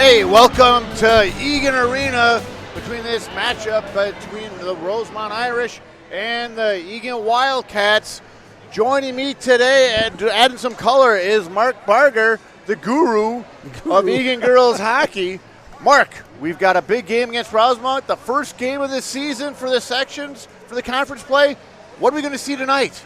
Hey, welcome to Eagan Arena between this matchup between the Rosemount Irish and the Eagan Wildcats. Joining me today and adding some color is Mark Barger, the guru of Eagan girls hockey. Mark, we've got a big game against Rosemount, the first game of the season for the sections, for the conference play. What are we going to see tonight?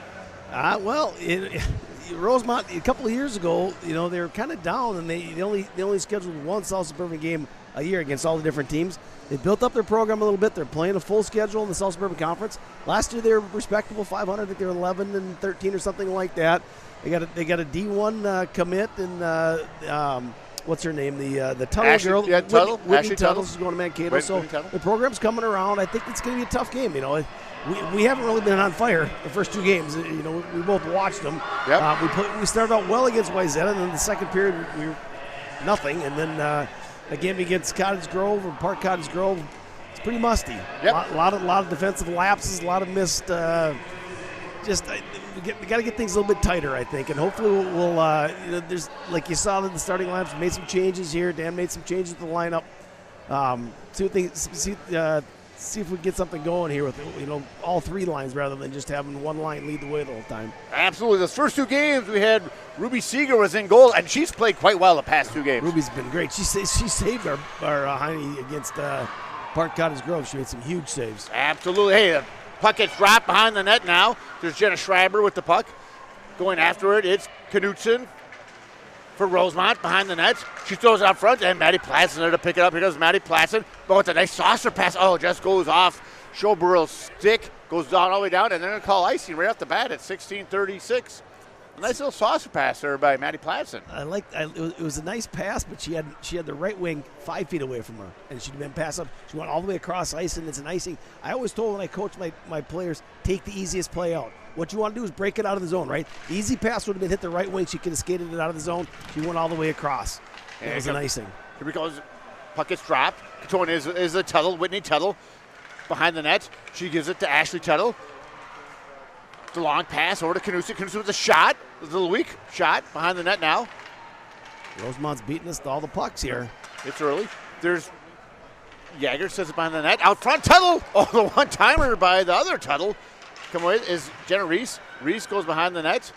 Rosemount, a couple of years ago, they were kind of down, and they only scheduled one South Suburban game a year against all the different teams. They built up their program a little bit. They're playing a full schedule in the South Suburban Conference. Last year they were respectable, 500. I think they were 11 and 13 or something like that. They got a D1 commit, and what's her name? The Tuttle girl. Yeah, Tuttle. Whitney Tuttle is going to Mankato. So the program's coming around. I think it's going to be a tough game. We haven't really been on fire the first two games. We both watched them. Yep. We started out well against Wayzata, and then the second period we were nothing, and then a game against Cottage Grove or Park Cottage Grove, it's pretty musty. Yep. A lot of defensive lapses, a lot of missed. We got to get things a little bit tighter, I think, and hopefully we'll. There's, like you saw in the starting lineups, we made some changes here. Dan made some changes to the lineup. See if we can get something going here with all three lines rather than just having one line lead the way the whole time. Absolutely. Those first two games we had Ruby Seeger was in goal, and she's played quite well the past two games. Ruby's been great. She saved our Heine against Park Cottage Grove. She made some huge saves. Absolutely. Hey, the puck gets dropped behind the net now. There's Jenna Schreiber with the puck. Going after it, it's Knutson for Rosemount behind the net. She throws it out front, and Maddie Platson there to pick it up. Here goes Maddie Platson. But with a nice saucer pass. Oh, just goes off Schoberl's stick. Goes down all the way down, and they're going to call icing right off the bat at 16:36. A nice little saucer pass there by Maddie Platson. It was a nice pass, but she had the right wing 5 feet away from her, and she'd been passed up. She went all the way across ice, and it's an icing. I always told when I coach my players, take the easiest play out. What you want to do is break it out of the zone, right? The easy pass would have been hit the right wing. She could have skated it out of the zone. She went all the way across. It was an icing. Here we go. Puck gets dropped. Controlling is the Tuttle, Whitney Tuttle, behind the net. She gives it to Ashley Tuttle. The long pass over to Knutson. Knutson with a shot. A little weak shot behind the net now. Rosemount's beating us to all the pucks here. It's early. There's Jagger says it behind the net. Out front, Tuttle. Oh, the one-timer by the other Tuttle. Come away is Jenna Reese. Reese goes behind the net.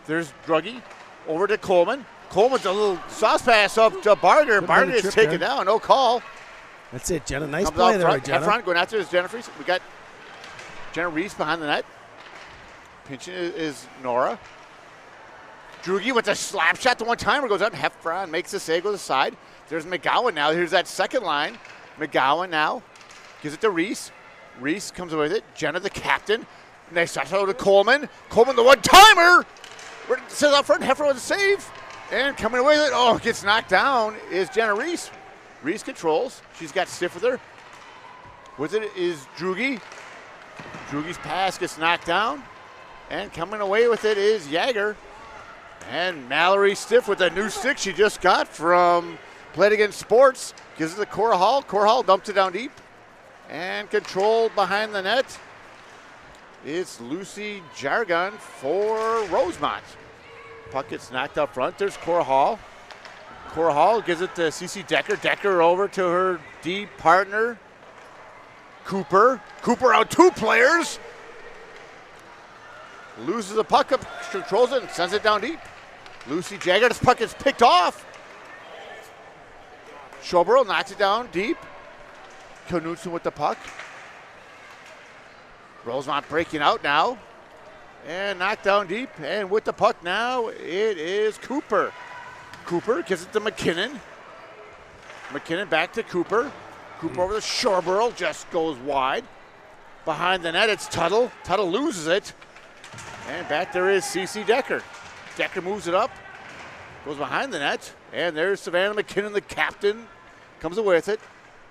There's Druggy over to Coleman. Coleman's a little sauce pass up to Barger. Barger is taken down. No call. That's it, Jenna. Nice play there, Jenna. Front going after is Jenna Reese. We got Jenna Reese behind the net. Pinching is Nora. Drugi with a slap shot. The one-timer goes up. Heffron makes the save, goes aside. There's McGowan now. Here's that second line. McGowan now gives it to Reese. Reese comes away with it. Jenna, the captain. Nice shot to Coleman. Coleman, the one-timer. Says out front. Heffron with a save. And coming away with it. Oh, gets knocked down is Jenna Reese. Reese controls. She's got stiff with her. With it is Drugi. Drugi's pass gets knocked down. And coming away with it is Jagger. And Mallory Stiff with a new stick she just got from Played Against Sports. Gives it to Cora Hall. Cora Hall dumps it down deep. And controlled behind the net. It's Lucy Jargon for Rosemount. Puck gets knocked up front. There's Cora Hall. Cora Hall gives it to Cece Decker. Decker over to her D partner, Cooper. Cooper out two players. Loses the puck up, controls it, and sends it down deep. Lucy Jagger, this puck gets picked off. Schoberl knocks it down deep. Knutson with the puck. Rosemount breaking out now. And knocked down deep. And with the puck now, it is Cooper. Cooper gives it to McKinnon. McKinnon back to Cooper. Cooper over the Schoberl, just goes wide. Behind the net, it's Tuttle. Tuttle loses it. And back there is Cece Decker. Decker moves it up. Goes behind the net. And there's Savannah McKinnon, the captain. Comes away with it.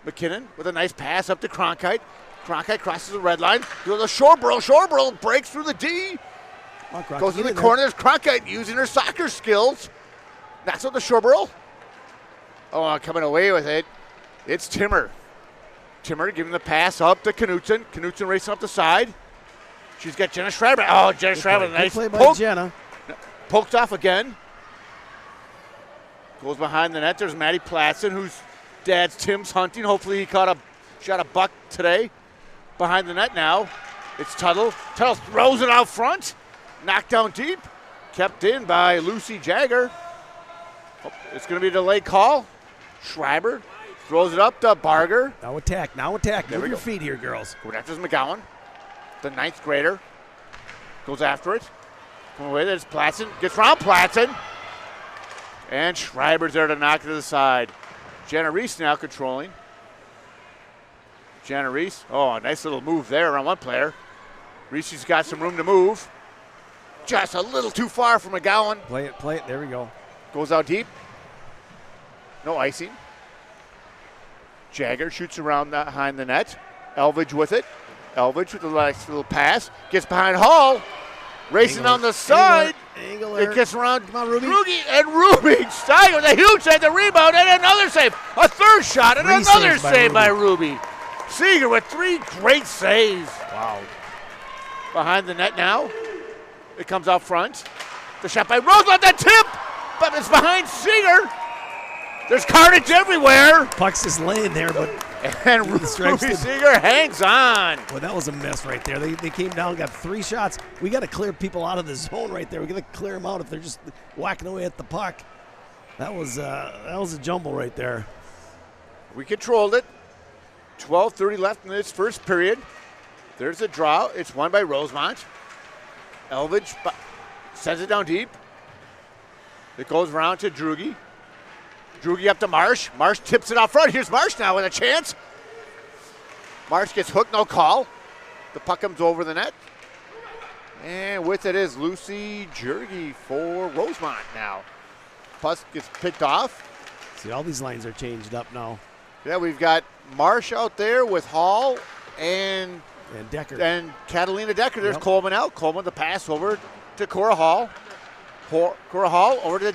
McKinnon with a nice pass up to Cronkite. Cronkite crosses the red line. Goes to Schoberl. Schoberl breaks through the D. Goes to the corner. There's Cronkite using her soccer skills. Knocks out the Schoberl. Oh, coming away with it. It's Timmer. Timmer giving the pass up to Knutson. Knutson racing up the side. She's got Jenna Schreiber. Oh, Jenna Schreiber. Nice play by Jenna. Poked off again. Goes behind the net. There's Matty Platson, whose dad's Tim's hunting. Hopefully he shot a buck today. Behind the net now. It's Tuttle. Tuttle throws it out front. Knocked down deep. Kept in by Lucy Jagger. Oh, it's going to be a delay call. Schreiber throws it up to Barger. Now attack. There Move we your go. feet here, girls. Going after McGowan. The 9th grader. Goes after it. Come away. There's Platson. Gets around Platson. And Schreiber's there to knock it to the side. Jenna Reese now controlling. Jenna Reese. Oh, a nice little move there on one player. Reese's got some room to move. Just a little too far for McGowan. Play it. There we go. Goes out deep. No icing. Jagger shoots around behind the net. Elvidge with it. Elvidge with the nice little pass. Gets behind Hall. Racing down the side. Angle It gets around. Come on, Ruby. Ruby Steiger with a huge save, the rebound, and another save. A third shot, and another save by Ruby. Seeger with 3 great saves. Wow. Behind the net now. It comes out front. The shot by Rosemount, the tip, but it's behind Seeger. There's carnage everywhere. Puck's just laying there, but And Ruby Seeger hangs on. well, that was a mess right there. They came down, got 3 shots. We got to clear people out of the zone right there. We got to clear them out if they're just whacking away at the puck. That was a jumble right there. We controlled it. 12:30 left in this first period. There's a draw. It's won by Rosemount. Elvidge sends it down deep. It goes around to Drugi. Drugi up to Marsh. Marsh tips it out front. Here's Marsh now with a chance. Marsh gets hooked, no call. The puck comes over the net. And with it is Lucy Jurgi for Rosemount now. Puck gets picked off. See, all these lines are changed up now. Yeah, we've got Marsh out there with Hall and Decker. And Catalina Decker. There's Yep. Coleman out. Coleman the pass over to Cora Hall. Cora Hall over to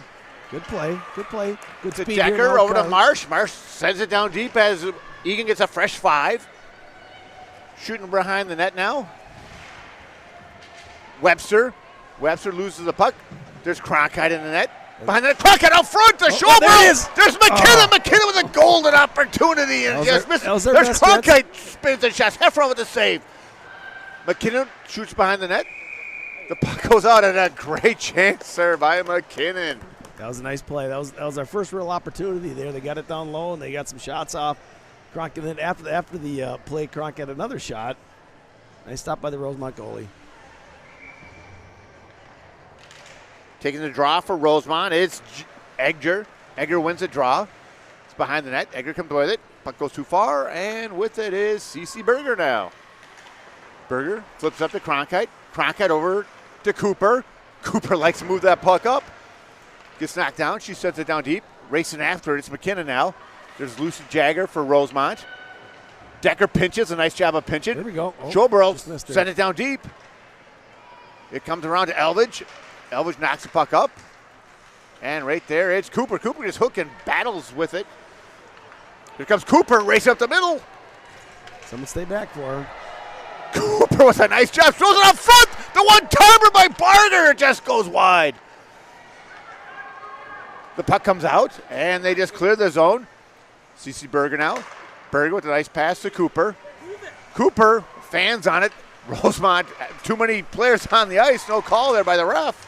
Good play. Good to speed Decker, here, over to Marsh. Marsh sends it down deep as Eagan gets a fresh 5. Shooting behind the net now. Webster loses the puck. There's Cronkite in the net. Behind the net, Cronkite out front, the shoulder. there it is. There's McKinnon. McKinnon with a golden opportunity. And That was their there's best Cronkite spins and shots. Heffron with the save. McKinnon shoots behind the net. The puck goes out, and a great chance there by McKinnon. That was a nice play. That was our first real opportunity there. They got it down low and they got some shots off. Cronk, and then after the play, Cronk had another shot. Nice stop by the Rosemount goalie. Taking the draw for Rosemount is Egger. Egger wins the draw. It's behind the net. Egger comes with it. Puck goes too far, and with it is CC Berger now. Berger flips up to Cronkite. Cronkite over to Cooper. Cooper likes to move that puck up. Gets knocked down. She sends it down deep. Racing after it. It's McKinnon now. There's Lucy Jagger for Rosemount. Decker pinches. A nice job of pinching. There we go. Showborough send it down deep. It comes around to Elvidge. Elvidge knocks the puck up. And right there, it's Cooper. Cooper just hooking battles with it. Here comes Cooper, racing up the middle. Someone stay back for her. Cooper with a nice job. Throws it up front. The one-timer by Barger. It just goes wide. The puck comes out, and they just clear the zone. CC Berger now. Berger with a nice pass to Cooper. Cooper, fans on it. Rosemount, too many players on the ice. No call there by the ref.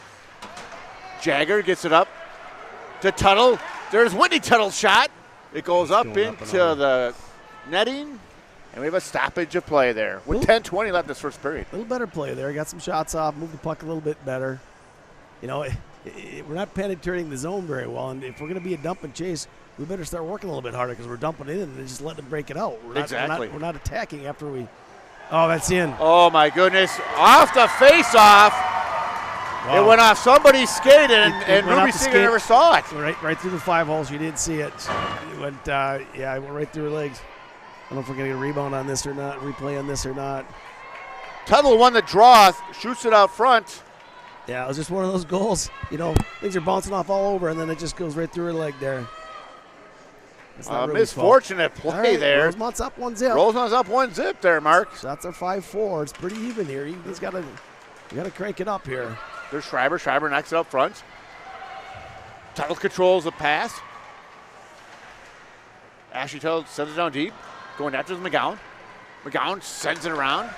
Jagger gets it up to Tuttle. There's Whitney Tuttle's shot. It goes up into the netting, and we have a stoppage of play there with 10:20 left in this first period. A little better play there. Got some shots off, moved the puck a little bit better. You know, we're not penetrating the zone very well, and if we're going to be a dump and chase, we better start working a little bit harder because we're dumping in and just letting them break it out. We're not attacking after we. Oh, that's in. Oh, my goodness. Off the face-off. Wow. It went off somebody's skate, and Ruby Seeger never saw it. Right through the 5 holes. You didn't see it. It went, it went right through her legs. I don't know if we're going to get a rebound on this or not, replay on this or not. Tuttle won the draw, shoots it out front. Yeah, it was just one of those goals. You know, things are bouncing off all over, and then it just goes right through her leg there. Misfortunate play there. Rosemont's up 1-0. Rosemont's up 1-0 there, Mark. Shots are 5-4. It's pretty even here. You got to crank it up here. There's Schreiber. Schreiber knocks it up front. Tuttle controls the pass. Ashley Tuttle sends it down deep. Going after McGowan. McGowan sends it around.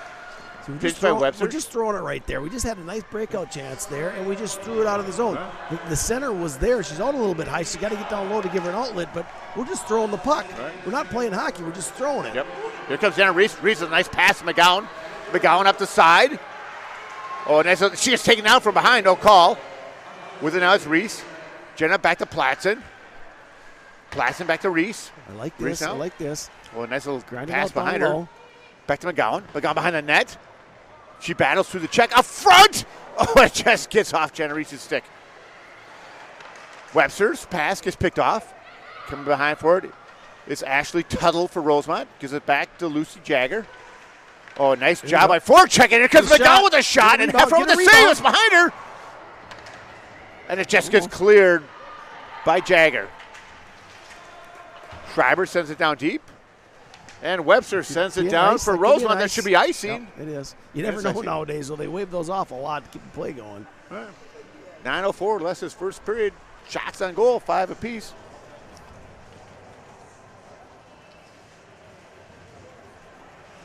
So Pitched by Webster. We're just throwing it right there. We just had a nice breakout chance there, and we just threw it out of the zone. The center was there. She's out a little bit high. She's got to get down low to give her an outlet, but we're just throwing the puck. Right. We're not playing hockey. We're just throwing it. Yep. Here comes Jenna Reese. Reese with a nice pass to McGowan. McGowan up the side. Oh, nice. She is taken down from behind. No call. With it now it's Reese. Jenna back to Platson. Platson back to Reese. I like this. I like this. Oh, a nice little Grinding pass out down behind her. low. Back to McGowan. McGowan behind the net. She battles through the check. Up front! Oh, it just gets off Jenna Reese's stick. Webster's pass gets picked off. Coming behind for it is Ashley Tuttle for Rosemount. Gives it back to Lucy Jagger. Oh, nice job by forechecking. Here comes McGowan with a shot, and Heffer with a save. It's behind her. And it just gets cleared by Jagger. Schreiber sends it down deep. And Webster sends it down for Rosemount. That should be icing. Yep, it is. You never know nowadays, so they wave those off a lot to keep the play going. 9:04 less his first period. Shots on goal, 5 apiece.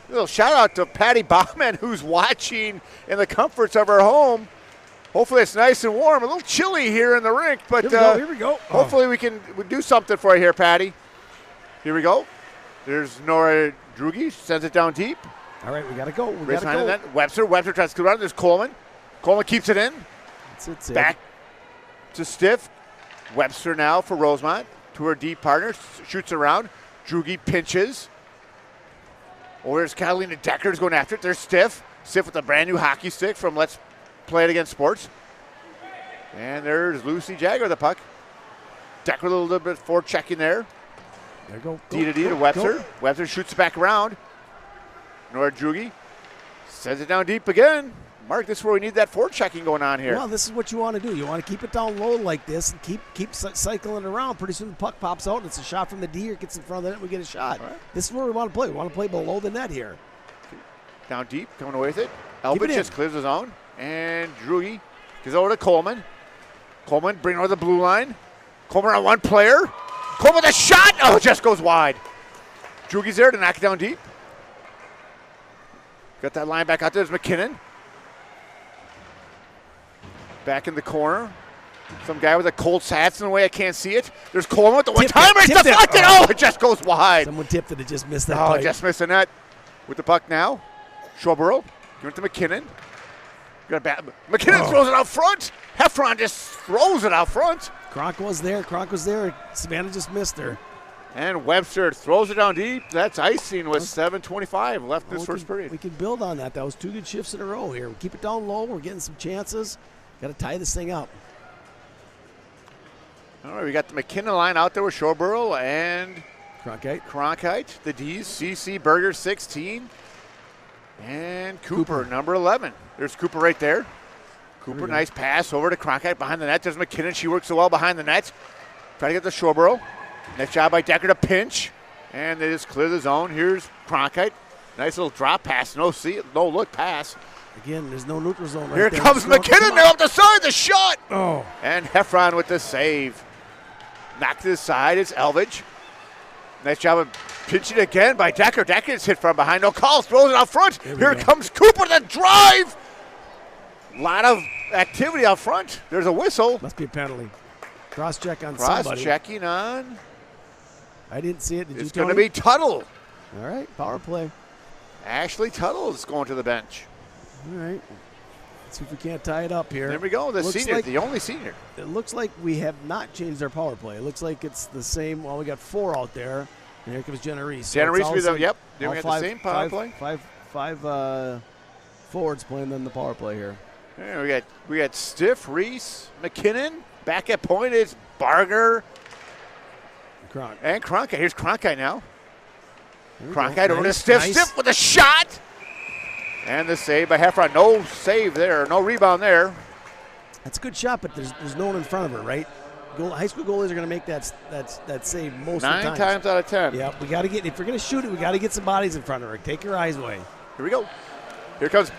A little shout out to Patty Bachman, who's watching in the comforts of her home. Hopefully it's nice and warm. A little chilly here in the rink, but here we go. Hopefully we can do something for you here, Patty. Here we go. There's Nora Drugi, sends it down deep. All right, we got to go. We got to go. Webster tries to go around. There's Coleman. Coleman keeps it in. That's it. Back to Stiff. Webster now for Rosemount. To her deep partner. Shoots around. Drugi pinches. Oh, there's Catalina Decker's going after it. There's Stiff. Stiff with a brand new hockey stick from Let's Play It Against Sports. And there's Lucy Jagger with the puck. Decker with a little bit forechecking there. There you go. D to Webster. Go. Webster shoots it back around. Nora Drugi sends it down deep again. Mark, this is where we need that forechecking going on here. Well, this is what you want to do. You want to keep it down low like this and keep cycling it around. Pretty soon the puck pops out and it's a shot from the D or gets in front of the net and we get a shot. Right. This is where we want to play. We want to play below the net here. Down deep, coming away with it. Elbit just clears the zone. And Drugi goes over to Coleman. Coleman bringing over the blue line. Coleman on one player. Coleman with a shot. Oh, it just goes wide. Drugi's there to knock it down deep. Got that line back out there. There's McKinnon. Back in the corner. Some guy with a cold sats in the way. I can't see it. There's Coleman with the one-timer. It's deflected. Oh, it just goes wide. Someone tipped it. It just missed that pipe. Oh, just missed the net. With the puck now. Schobero. Give it to McKinnon. McKinnon throws it out front. Heffron just throws it out front. Kronk was there. Savannah just missed her. And Webster throws it down deep. That's icing with 7:25 left in this first period. We can build on that. That was 2 good shifts in a row here. We keep it down low. We're getting some chances. Got to tie this thing up. All right, we got the McKinnon line out there with Schobero and Cronkite. The D's, CC Berger 16. And Cooper, number 11. There's Cooper right there. Cooper, nice pass over to Cronkite behind the net. There's McKinnon. She works so well behind the net. Try to get the Schobero. Nice job by Decker to pinch. And they just clear the zone. Here's Cronkite. Nice little drop pass. No look pass. Again, there's no neutral zone right there. Here comes McKinnon now up the side. The shot. Oh. And Heffron with the save. Knocked to the side. It's Elvidge. Nice job of pinching again by Decker. Decker is hit from behind. No calls. Throws it out front. Here comes Cooper. The drive. A lot of activity out front. There's a whistle. Must be a penalty. Cross-check on somebody. Cross-checking on. I didn't see it. Did you, It's going to be Tuttle. All right, power play. Ashley Tuttle is going to the bench. All right. Let's see if we can't tie it up here. There we go. The only senior. It looks like we have not changed our power play. It looks like it's the same. Well, we got 4 out there. And here comes Jenna Reese. Jenna Reese, yep. Then we got the same power play. Five forwards playing in the power play here. Yeah, we got Stiff, Reese, McKinnon. Back at point is Barger. And Cronkite. Here's Cronkite now. Cronkite over to Stiff. Stiff with a shot. And the save by Heffron. No save there. No rebound there. That's a good shot, but there's no one in front of her, right? High school goalies are going to make that save most of the time. 9 times out of 10. Yeah, we got to get. If we're going to shoot it, we got to get some bodies in front of her. Take your eyes away. Here we go. Here comes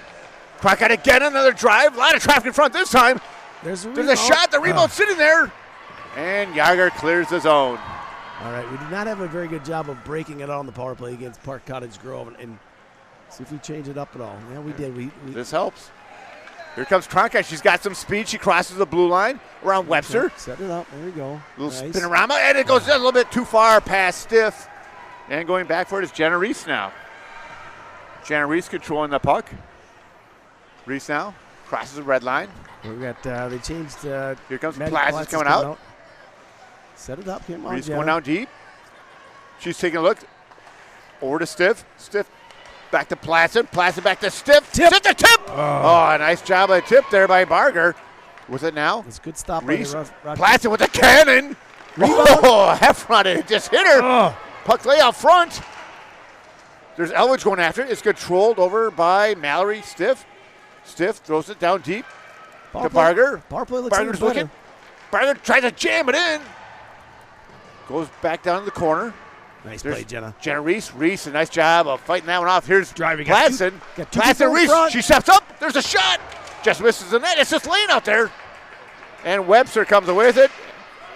Cronkite again. Another drive. A lot of traffic in front this time. There's a shot. The rebound sitting there. And Yager clears the zone. All right, we did not have a very good job of breaking it out on the power play against Park Cottage Grove, and see if we change it up at all. Yeah, we did. This helps. Here comes Cronkite. She's got some speed. She crosses the blue line around Webster. Set it up. There we go. Little spinorama, and it goes a little bit too far past Stiff. And going back for it is Jenna Reese now. Jenna Reese controlling the puck. Reese now crosses the red line. We got they changed. Here comes Platts coming out. Set it up. Come on, Reese going down deep. She's taking a look. Over to Stiff. Stiff back to Placid. Placid back to Stiff. Tip. The tip. Oh, nice job of a tip there by Barger. With it now. It's a good stop. Reese. Placid with a cannon. Oh, Heffron, it just hit her. Puck lay out front. There's Elwich going after it. It's controlled over by Mallory Stiff. Stiff throws it down deep to Barger. Barger's looking. Barger tries to jam it in. Goes back down to the corner. Nice play, Jenna. Jenna Reese. Reese, a nice job of fighting that one off. Here's driving. Platson. Platson, Reese. She steps up. There's a shot. Just misses the net. It's just laying out there. And Webster comes away with it.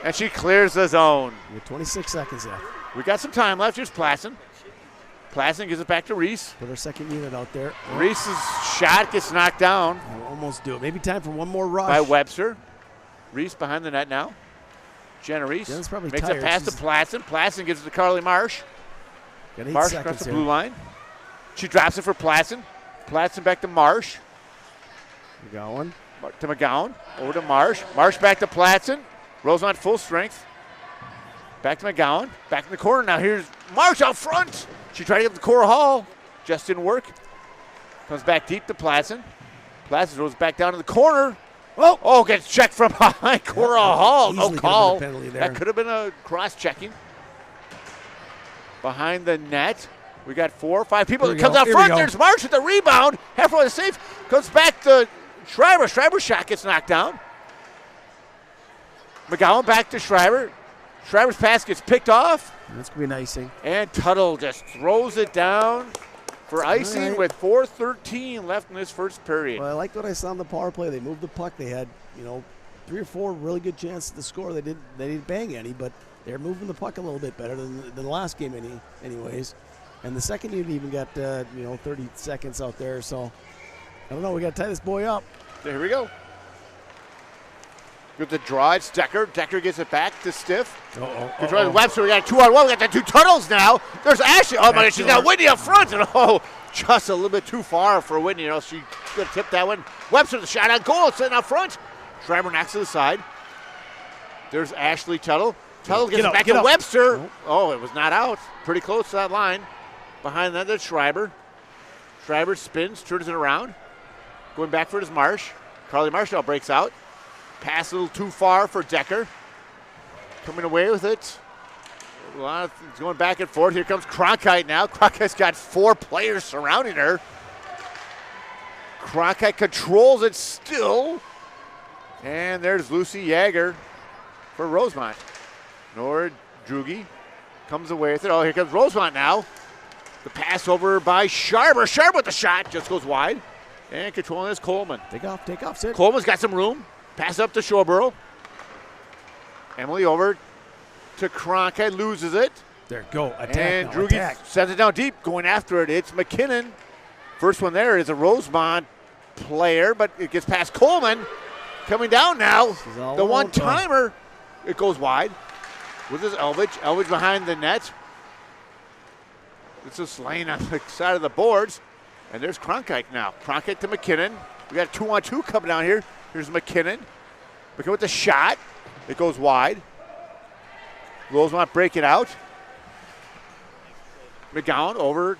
And she clears the zone. 26 seconds left. We got some time left. Here's Platson. Platson gives it back to Reese. Put her second unit out there. Reese's shot gets knocked down. We'll almost do it. Maybe time for one more rush. By Webster. Reese behind the net now. Jenna Reese makes a pass to Platson. Platson gives it to Carly Marsh. Marsh across the blue line. She drops it for Platson. Platson back to Marsh. McGowan. To McGowan. Over to Marsh. Marsh back to Platson. Rosemount full strength. Back to McGowan. Back in the corner. Now here's Marsh out front. She tried to get the Cora Hall. Just didn't work. Comes back deep to Platson. Platson goes back down to the corner. Oh, gets checked from behind Cora Hall. No call. That could have been a cross-checking. Behind the net. We got 4 or 5 people. It comes out front. There's Marsh with the rebound. Halfway to save. Comes back to Schreiber. Schreiber's shot gets knocked down. McGowan back to Schreiber. Schreiber's pass gets picked off. That's going to be an icing. And Tuttle just throws it down for icing with 4:13 left in this first period. Well, I liked what I saw on the power play. They moved the puck. They had, 3 or 4 really good chances to score. They didn't bang any, but they're moving the puck a little bit better than the last game anyways. And the second unit even got, 30 seconds out there. So, I don't know. We got to tie this boy up. Here we go. With the draw, it's Decker. Decker gets it back to Stiff. Control Webster. We got 2-on-1. We got the 2 Tunnels now. There's Ashley. Oh, my God. She's got Whitney up front. And just a little bit too far for Whitney. She could have tipped that one. Webster, the shot on goal. Sitting up front. Schreiber knocks to the side. There's Ashley Tuttle. Tuttle gets it back to Webster. Oh, it was not out. Pretty close to that line. Behind that, there's Schreiber. Schreiber spins, turns it around. Going back for it is Marsh. Carly Marshall breaks out. Pass a little too far for Decker. Coming away with it. A lot of things going back and forth. Here comes Cronkite now. Cronkite's got 4 players surrounding her. Cronkite controls it still. And there's Lucy Yeager for Rosemount. Nora Drugi comes away with it. Oh, here comes Rosemount now. The pass over by Sharber. Sharber with the shot. Just goes wide. And controlling is Coleman. Take off, Sid. Coleman's got some room. Pass up to Showborough. Emily over to Cronkite, loses it. There, go, attack. And Drugi sends it down deep, going after it. It's McKinnon. First one there is a Rosemount player, but it gets past Coleman. Coming down now, the one-timer. It goes wide. With his Elvidge. Elvidge behind the net. It's just laying on the side of the boards. And there's Cronkite now. Cronkite to McKinnon. We got a 2-on-2 coming down here. Here's McKinnon. McKinnon with the shot. It goes wide. Rosemount break it out. McGowan over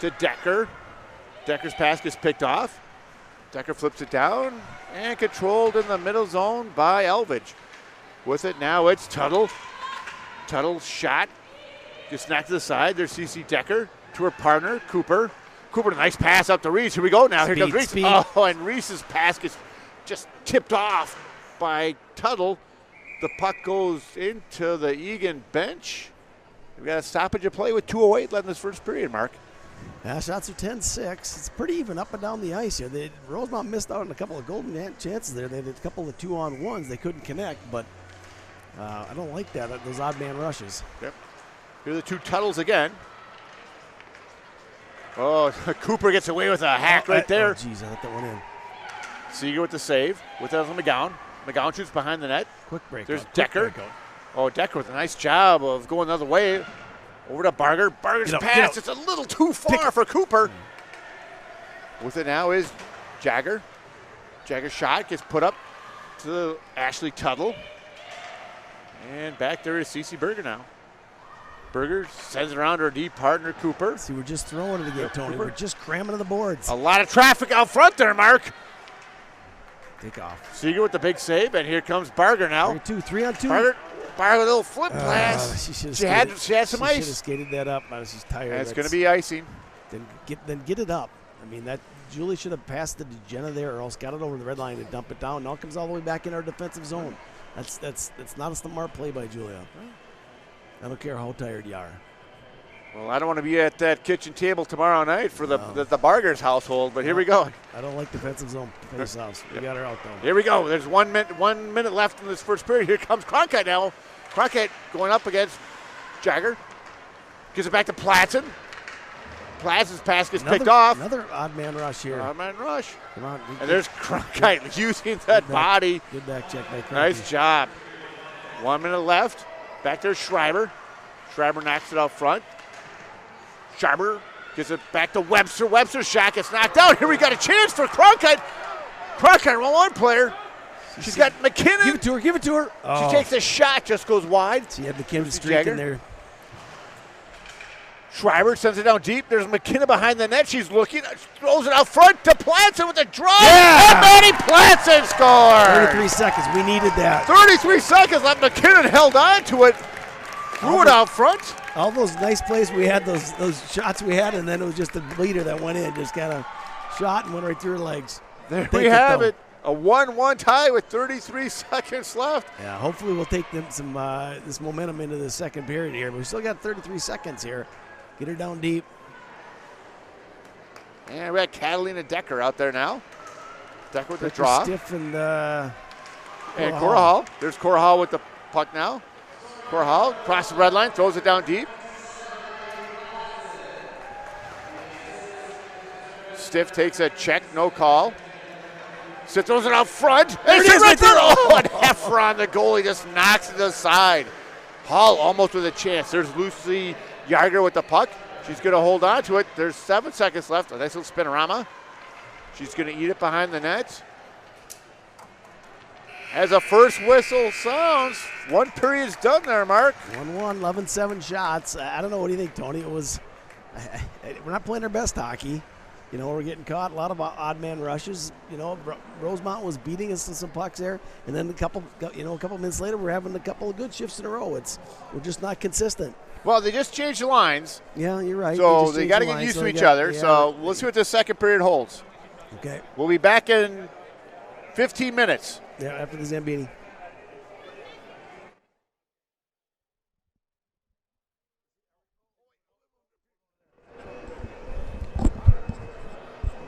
to Decker. Decker's pass gets picked off. Decker flips it down and controlled in the middle zone by Elvidge. With it now, it's Tuttle. Tuttle's shot gets knocked to the side. There's CC Decker to her partner, Cooper. Cooper, a nice pass up to Reese. Here we go now. Here comes Reese. Oh, and Reese's pass gets just tipped off by Tuttle. The puck goes into the Eagan bench. We've got a stoppage of play with 2:08 left in this first period, Mark. Yeah, shots are 10-6. It's pretty even up and down the ice here. Rosemount missed out on a couple of golden chances there. They had a couple of 2-on-1s. They couldn't connect, but I don't like that, those odd man rushes. Yep. Here are the two Tuttles again. Oh, Cooper gets away with a hack right there. Oh, geez, I let that one in. Seeger with the save. With that on McGowan. McGowan shoots behind the net. Quick break. There's Decker. Oh, Decker with a nice job of going the other way. Over to Barger. Barger's pass. It's a little too far for Cooper. With it now is Jagger. Jagger's shot gets put up to Ashley Tuttle. And back there is Cece Berger now. Berger sends it around to her deep partner, Cooper. See, we're just throwing it again, Tony. We're just cramming to the boards. A lot of traffic out front there, Mark. Take off. Seeger with the big save, and here comes Barger now. 3-on-2. Barger with a little flip pass. She had some ice. She should have skated that up. She's tired. And it's going to be icing. Then get it up. I mean, that Julie should have passed the Jenna there, or else got it over the red line and dump it down. Now it comes all the way back in our defensive zone. That's not a smart play by Julia. I don't care how tired you are. Well, I don't want to be at that kitchen table tomorrow night for the Barger's household, but here we go. I don't like defensive zone face-offs. We got her out, though. Here we go. There's 1 minute left in this first period. Here comes Cronkite now. Cronkite going up against Jagger. Gives it back to Platson. Platson's pass gets picked off. Another odd man rush here. Odd man rush. Come on. And there's Cronkite using that body. Good back check by Cronkite. Nice job. 1 minute left. Back there, Schreiber. Schreiber knocks it out front. Schreiber gives it back to Webster. Webster's shot gets knocked out. Here we got a chance for Cronkite. Cronkite, one player. She's got McKinnon. Give it to her. She takes a shot, just goes wide. She had McKinnon streak in there. Schreiber sends it down deep. There's McKinnon behind the net. She's looking. Throws it out front to Platson with a drive. Yeah! And Maddie Platson scores. 33 seconds. We needed that. 33 seconds left. McKinnon held on to it. Threw it out front. All those nice plays we had, those shots we had, and then it was just the bleeder that went in. Just kind of shot and went right through her legs. There we have it. A 1-1 tie with 33 seconds left. Yeah, hopefully we'll take them this momentum into the second period here. But we still got 33 seconds here. Get her down deep. And we got Catalina Decker out there now. Decker with the draw. Stiff and Cora Hall. There's Cora Hall with the puck now. Cora Hall across the red line, throws it down deep. Stiff takes a check, no call. Stiff throws it out front. There it is right there. Oh, and Heffron, the goalie, just knocks it to the side. Hall almost with a chance. There's Lucy Yarger with the puck. She's going to hold on to it. There's 7 seconds left. A nice little spinorama. She's going to eat it behind the net. As a first whistle sounds, one period's done there, Mark. 1-1, 11-7 shots. I don't know. What do you think, Tony? It was. We're not playing our best hockey. You know, we're getting caught. A lot of odd man rushes. You know, Rosemount was beating us to some pucks there, and then a couple minutes later, we're having a couple of good shifts in a row. We're just not consistent. Well, they just changed the lines. Yeah, you're right. So they got to get used to each other. Yeah. So let's see what the second period holds. Okay. We'll be back in 15 minutes. Yeah, after the Zambini.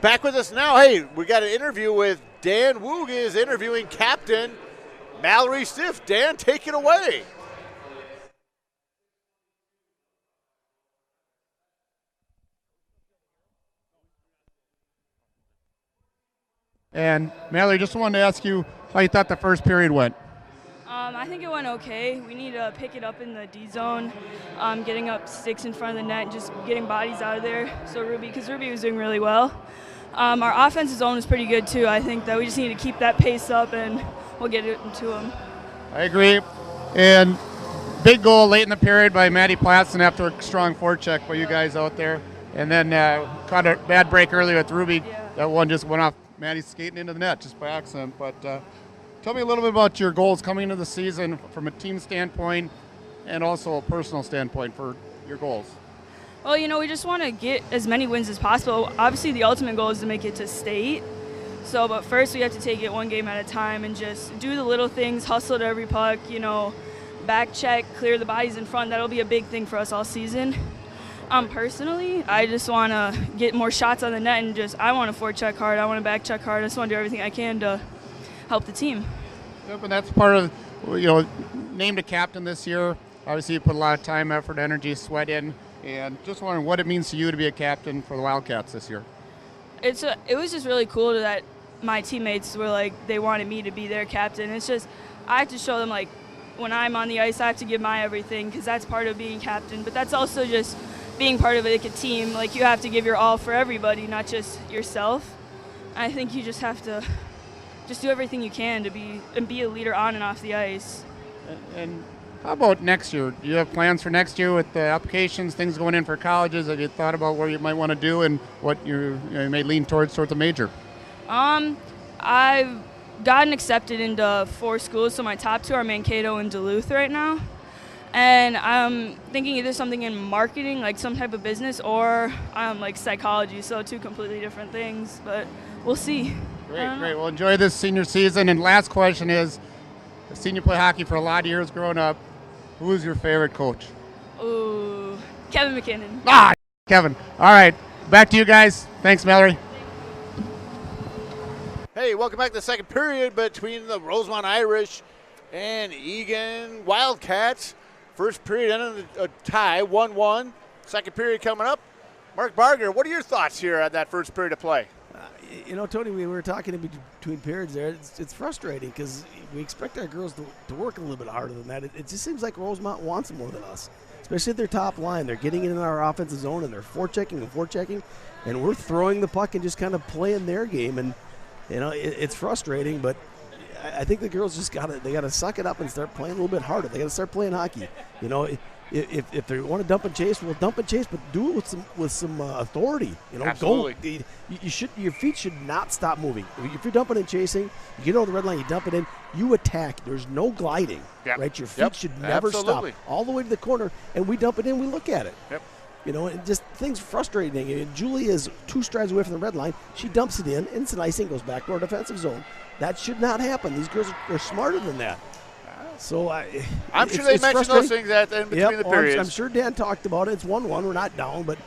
Back with us now. Hey, we got an interview with Dan Woog is interviewing Captain Mallory Stiff. Dan, take it away. And Mallory, just wanted to ask you how you thought the first period went. I think it went okay. We need to pick it up in the D zone, getting up sticks in front of the net, just getting bodies out of there. So because Ruby was doing really well. Our offensive zone is pretty good too. I think that we just need to keep that pace up and we'll get it into them. I agree. And big goal late in the period by Maddie Platson after a strong forecheck by you guys out there. And then caught a bad break early with Ruby. Yeah. That one just went off Maddie skating into the net just by accident. But tell me a little bit about your goals coming into the season from a team standpoint and also a personal standpoint for your goals. Well, you know, we just want to get as many wins as possible. Obviously, the ultimate goal is to make it to state. So, but first we have to take it one game at a time and just do the little things, hustle to every puck, you know, back check, clear the bodies in front. That'll be a big thing for us all season. Personally, I just want to get more shots on the net and I want to forecheck hard. I want to back check hard. I just want to do everything I can to help the team. Yep, and that's part of named a captain this year. Obviously, you put a lot of time, effort, energy, sweat in, and just wondering what it means to you to be a captain for the Wildcats this year. It was just really cool that my teammates were like, they wanted me to be their captain. It's just, I have to show them, like, when I'm on the ice, I have to give my everything, because that's part of being captain. But that's also just being part of like a team. Like, you have to give your all for everybody, not just yourself. I think you just have to just do everything you can to be a leader on and off the ice. And how about next year? Do you have plans for next year with the applications, things going in for colleges? Have you thought about what you might want to do and what you may lean towards a major? I've gotten accepted into 4 schools, so my top 2 are Mankato and Duluth right now. And I'm thinking either something in marketing, like some type of business, or like psychology, so 2 completely different things, but we'll see. Great. Well, enjoy this senior season. And last question is, I've seen you play hockey for a lot of years growing up. Who is your favorite coach? Ooh, Kevin McKinnon. Kevin. All right, back to you guys. Thanks, Mallory. Hey, welcome back to the second period between the Rosemount Irish and Eagan Wildcats. First period ended a tie, 1-1. Second period coming up. Mark Barger, what are your thoughts here on that first period of play? Tony, we were talking in between periods there. It's frustrating because we expect our girls to work a little bit harder than that. It just seems like Rosemount wants more than us, especially at their top line. They're getting in our offensive zone and they're forechecking, and we're throwing the puck and just kind of playing their game. And it's frustrating, but I think the girls just gotta suck it up and start playing a little bit harder. They gotta start playing hockey. If they want to dump and chase, we'll dump and chase, but do it with some authority. Absolutely. Your feet should not stop moving. If you're dumping and chasing, you get over the red line, you dump it in, you attack. There's no gliding, right? Your feet should never stop all the way to the corner, and we dump it in, we look at it. Yep. And just things frustrating. And Julie is 2 strides away from the red line. She dumps it in, instant icing, goes back to our defensive zone. That should not happen. These girls are smarter than that. So I'm sure they mentioned those things in between the periods. I'm sure Dan talked about it. It's 1-1. We're not down, but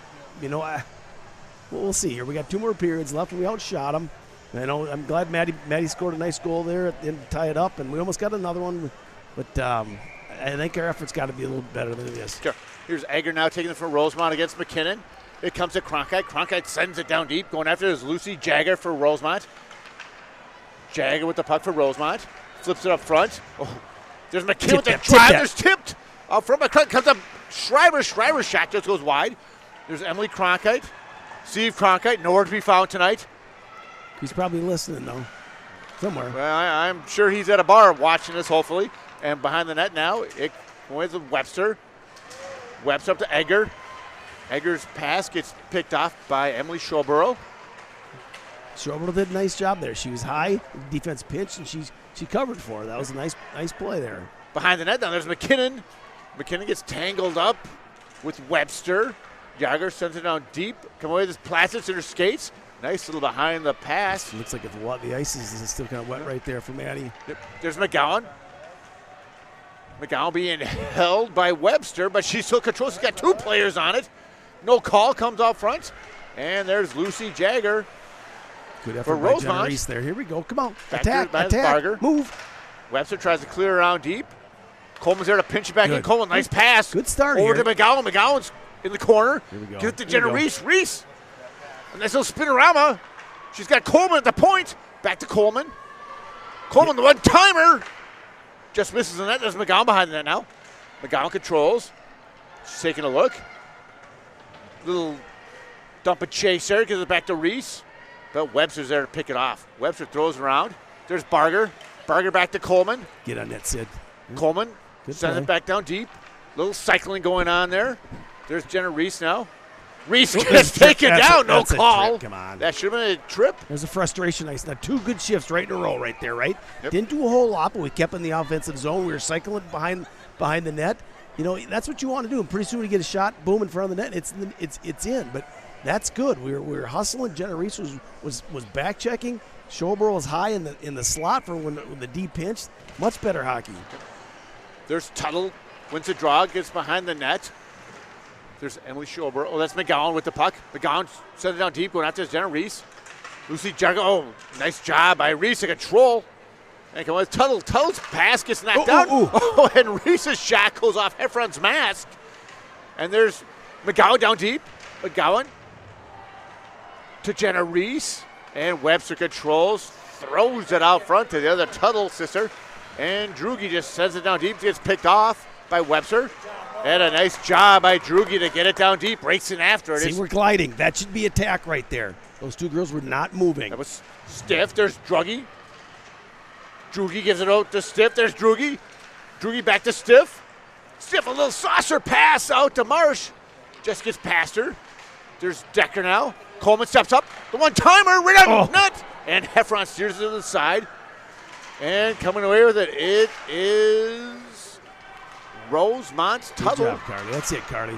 we'll see here. We got 2 more periods left, and we outshot them. I'm glad Maddie scored a nice goal there and tie it up, and we almost got another one. But I think our effort's got to be a little better than this. Sure. Here's Egger now taking it from Rosemount against McKinnon. It comes to Cronkite. Cronkite sends it down deep. Going after it is Lucy Jagger for Rosemount. Jagger with the puck for Rosemount. Flips it up front. Oh, there's McKinnon with the drive. There's tipped. From McKinnon comes up Schreiber. Schreiber's shot just goes wide. There's Emily Cronkite. Steve Cronkite, nowhere to be found tonight. He's probably listening, though, somewhere. Well, I'm sure he's at a bar watching this, hopefully. And behind the net now, it points to Webster. Webster up to Egger. Egger's pass gets picked off by Emily Schoborough. Schoborough did a nice job there. She was high, defense pinched, and she covered for her. That was a nice play there. Behind the net now, there's McKinnon. McKinnon gets tangled up with Webster. Jagger sends it down deep. Come away with Placid to her skates. Nice little behind the pass. Looks like the ice is still kind of wet right there for Maddie. Yep. There's McGowan. McGowan being held by Webster, but she still controls. She's got 2 players on it. No call, comes out front. And there's Lucy Jagger. Good effort by Jenna Reese there. Here we go. Come on. Attack. Barger. Move. Webster tries to clear around deep. Coleman's there to pinch it back in. Coleman, nice pass. Good start over here. to McGowan. McGowan's in the corner. Here we go. Give it to Jenna Reese. Reese. A nice little spinorama. She's got Coleman at the point. Back to Coleman. Coleman, the one-timer. Just misses the net. There's McGowan behind the net now. McGowan controls. She's taking a look. Little dump and chase there. Gives it back to Reese. But Webster's there to pick it off. Webster throws around. There's Barger. Barger back to Coleman. Get on that, Sid. Coleman sends it back down deep. Little cycling going on there. There's Jenna Reese now. Reese gets taken down. No call. Come on. That should have been a trip. There's a frustration ice. Now 2 good shifts right in a row right there, right? Yep. Didn't do a whole lot, but we kept in the offensive zone. We were cycling behind the net. That's what you want to do. And pretty soon we get a shot, boom, in front of the net. It's in. But that's good. We were hustling. Jenna Reese was back checking. Schoborough was high in the slot for when the D pinched. Much better hockey. There's Tuttle. Wins the draw. Gets behind the net. There's Emily Schoborough. Oh, that's McGowan with the puck. McGowan sends it down deep, going after Jenna Reese. Lucy Jagger. Oh, nice job by Reese to control. And come on, Tuttle. Tuttle's pass gets knocked down. Oh, and Reese's shot goes off Heffron's mask. And there's McGowan down deep. McGowan to Jenna Reese. And Webster controls, throws it out front to the other Tuttle sister. And Drugi just sends it down deep, gets picked off by Webster. And a nice job by Drugi to get it down deep, racing after it. See, we're gliding. That should be attack right there. Those two girls were not moving. That was Stiff. There's Druggy. Drugi gives it out to Stiff. There's Drugi. Drugi back to Stiff. Stiff, a little saucer pass out to Marsh. Just gets past her. There's Decker now. Coleman steps up. The one-timer right on net. And Heffron steers it to the side. And coming away with it is Rosemont's Tuttle. Good job, Carly. That's it, Carly.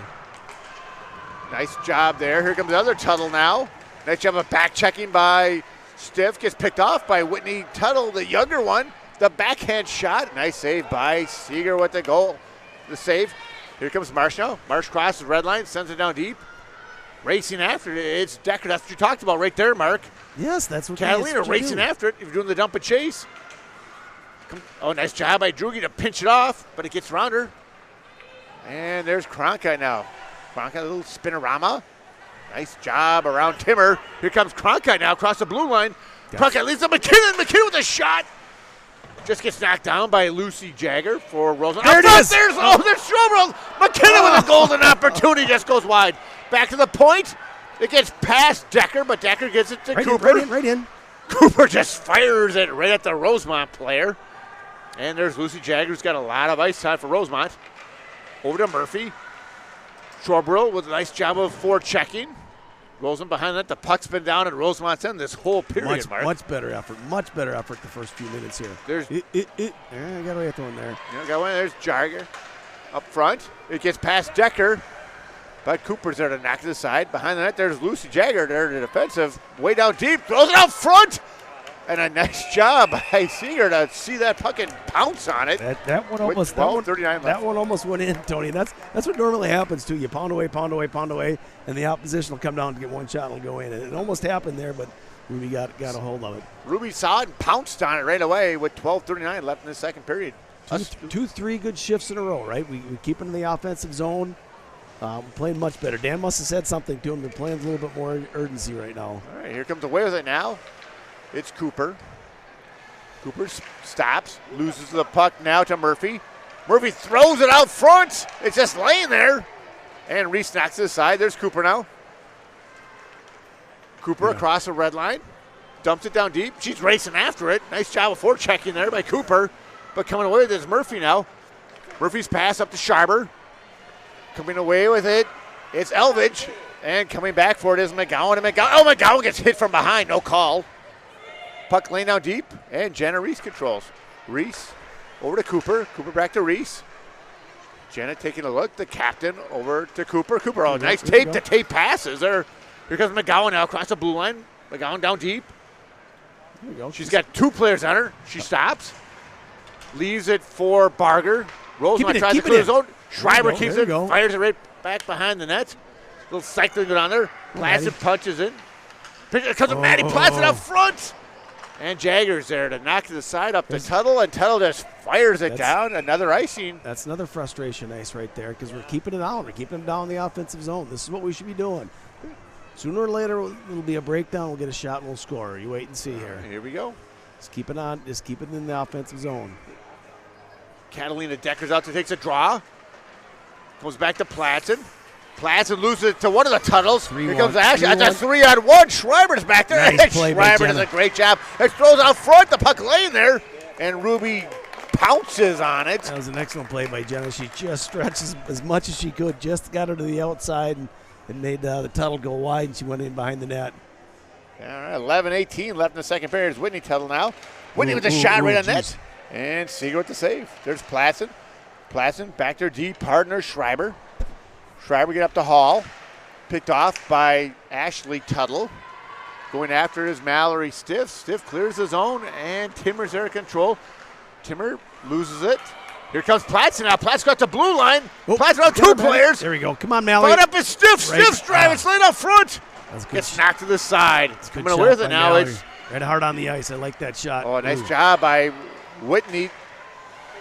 Nice job there. Here comes the other Tuttle now. Nice job of back checking by Stiff. Gets picked off by Whitney Tuttle, the younger one. The backhand shot. Nice save by Seeger with the goal. The save. Here comes Marsh now. Marsh crosses the red line, sends it down deep. Racing after it. It's Decker. That's what you talked about right there, Mark. Yes, that's what Catalina racing after it. If you're doing the dump and chase. Oh, nice job by Drugi to pinch it off, but it gets around her. And there's Cronkite now. Cronkite, a little spinorama. Nice job around Timmer. Here comes Cronkite now across the blue line. Cronkite leads to McKinnon. McKinnon with a shot. Just gets knocked down by Lucy Jagger for Rosemount. There it is. There's Strobel. McKinnon with a golden opportunity, just goes wide. Back to the point. It gets past Decker, but Decker gets it to Cooper. Right in. Cooper just fires it right at the Rosemount player. And there's Lucy Jagger, who's got a lot of ice time for Rosemount. Over to Murphy. Shorebrill with a nice job of forechecking. Rosemount behind that. The puck's been down at Rosemont's end this whole period, Mark. Much better effort. Much better effort the first few minutes here. There's I got away with one there. Yeah, got one. There's Jagger up front. It gets past Decker. But Cooper's there to knock to the side. Behind the net, there's Lucy Jagger there to defensive. Way down deep. Throws it out front. And a nice job by Seeger to see that puck and pounce on it. That one almost 39 left. That one almost went in, Tony. That's what normally happens too. You pound away, and the opposition will come down to get one shot and it'll go in. And it almost happened there, but Ruby got a hold of it. Ruby saw it and pounced on it right away with 12:39 left in the second period. Three good shifts in a row, right? We keep in the offensive zone. Playing much better. Dan must have said something to him. They're playing with a little bit more urgency right now. All right, here comes away with it now. It's Cooper. Cooper stops, loses the puck now to Murphy. Murphy throws it out front. It's just laying there. And Reese knocks to the side. There's Cooper now. Cooper across the red line. Dumps it down deep. She's racing after it. Nice job of forechecking there by Cooper. But coming away with it is Murphy now. Murphy's pass up to Sharber. Coming away with it, it's Elvidge. And coming back for it is McGowan. And McGowan gets hit from behind. No call. Puck laying down deep, and Jenna Reese controls. Reese over to Cooper. Cooper back to Reese. Jenna taking a look. The captain over to Cooper. Cooper, nice tape to tape passes. Here comes McGowan now across the blue line. McGowan down deep. There we go. She's got two players on her. She stops. Leaves it for Barger. Rosemount tries to clear his own. Schreiber keeps it, fires it right back behind the net. A little cycling it on there. Placid punches in. It comes to Maddie Placid out front. And Jagger's there to knock to the side up to Tuttle, and Tuttle just fires it down. Another icing. That's another frustration ice right there because we're keeping it down. We're keeping them down in the offensive zone. This is what we should be doing. Sooner or later, it'll be a breakdown. We'll get a shot and we'll score. You wait and see here. Here we go. Just keep it on. Just keep it in the offensive zone. Catalina Decker's out to takes a draw. Comes back to Platson. Platson loses it to one of the Tuttles. Here comes Ash. That's a 3-on-1. Schreiber's back there. Nice play by Schreiber does a great job. It throws out front. The puck laying there. And Ruby pounces on it. That was an excellent play by Jenna. She just stretched as much as she could. Just got her to the outside and made the Tuttle go wide. And she went in behind the net. All right, 11:18 left in the second period. It's Whitney Tuttle now. Whitney with a shot right on net. And Seeger with the save. There's Platson. Platson back to her deep partner, Schreiber. Schreiber get up to Hall. Picked off by Ashley Tuttle. Going after is Mallory Stiff. Stiff clears his own, and Timmer's there to control. Timmer loses it. Here comes Platson now. Platson got the blue line. Platson on two players. There we go. Come on, Mallory. Brought up is Stiff. Stiff's driving. Slid out front. Gets knocked to the side. It's coming away with it now. Right hard on the ice. I like that shot. Oh, nice job by Whitney.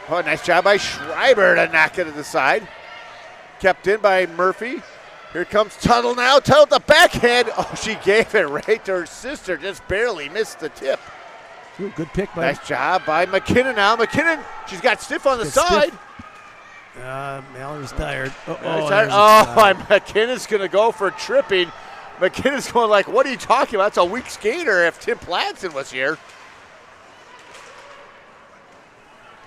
Oh, nice job by Schreiber to knock it to the side. Kept in by Murphy. Here comes Tuttle now. Tuttle the backhand. Oh, she gave it right to her sister. Just barely missed the tip. Ooh, good pick by. Nice job by McKinnon now. McKinnon, she's got stiff on the side. Mallory's tired. McKinnon's going to go for tripping. McKinnon's going like, what are you talking about? That's a weak skater if Tim Platson was here.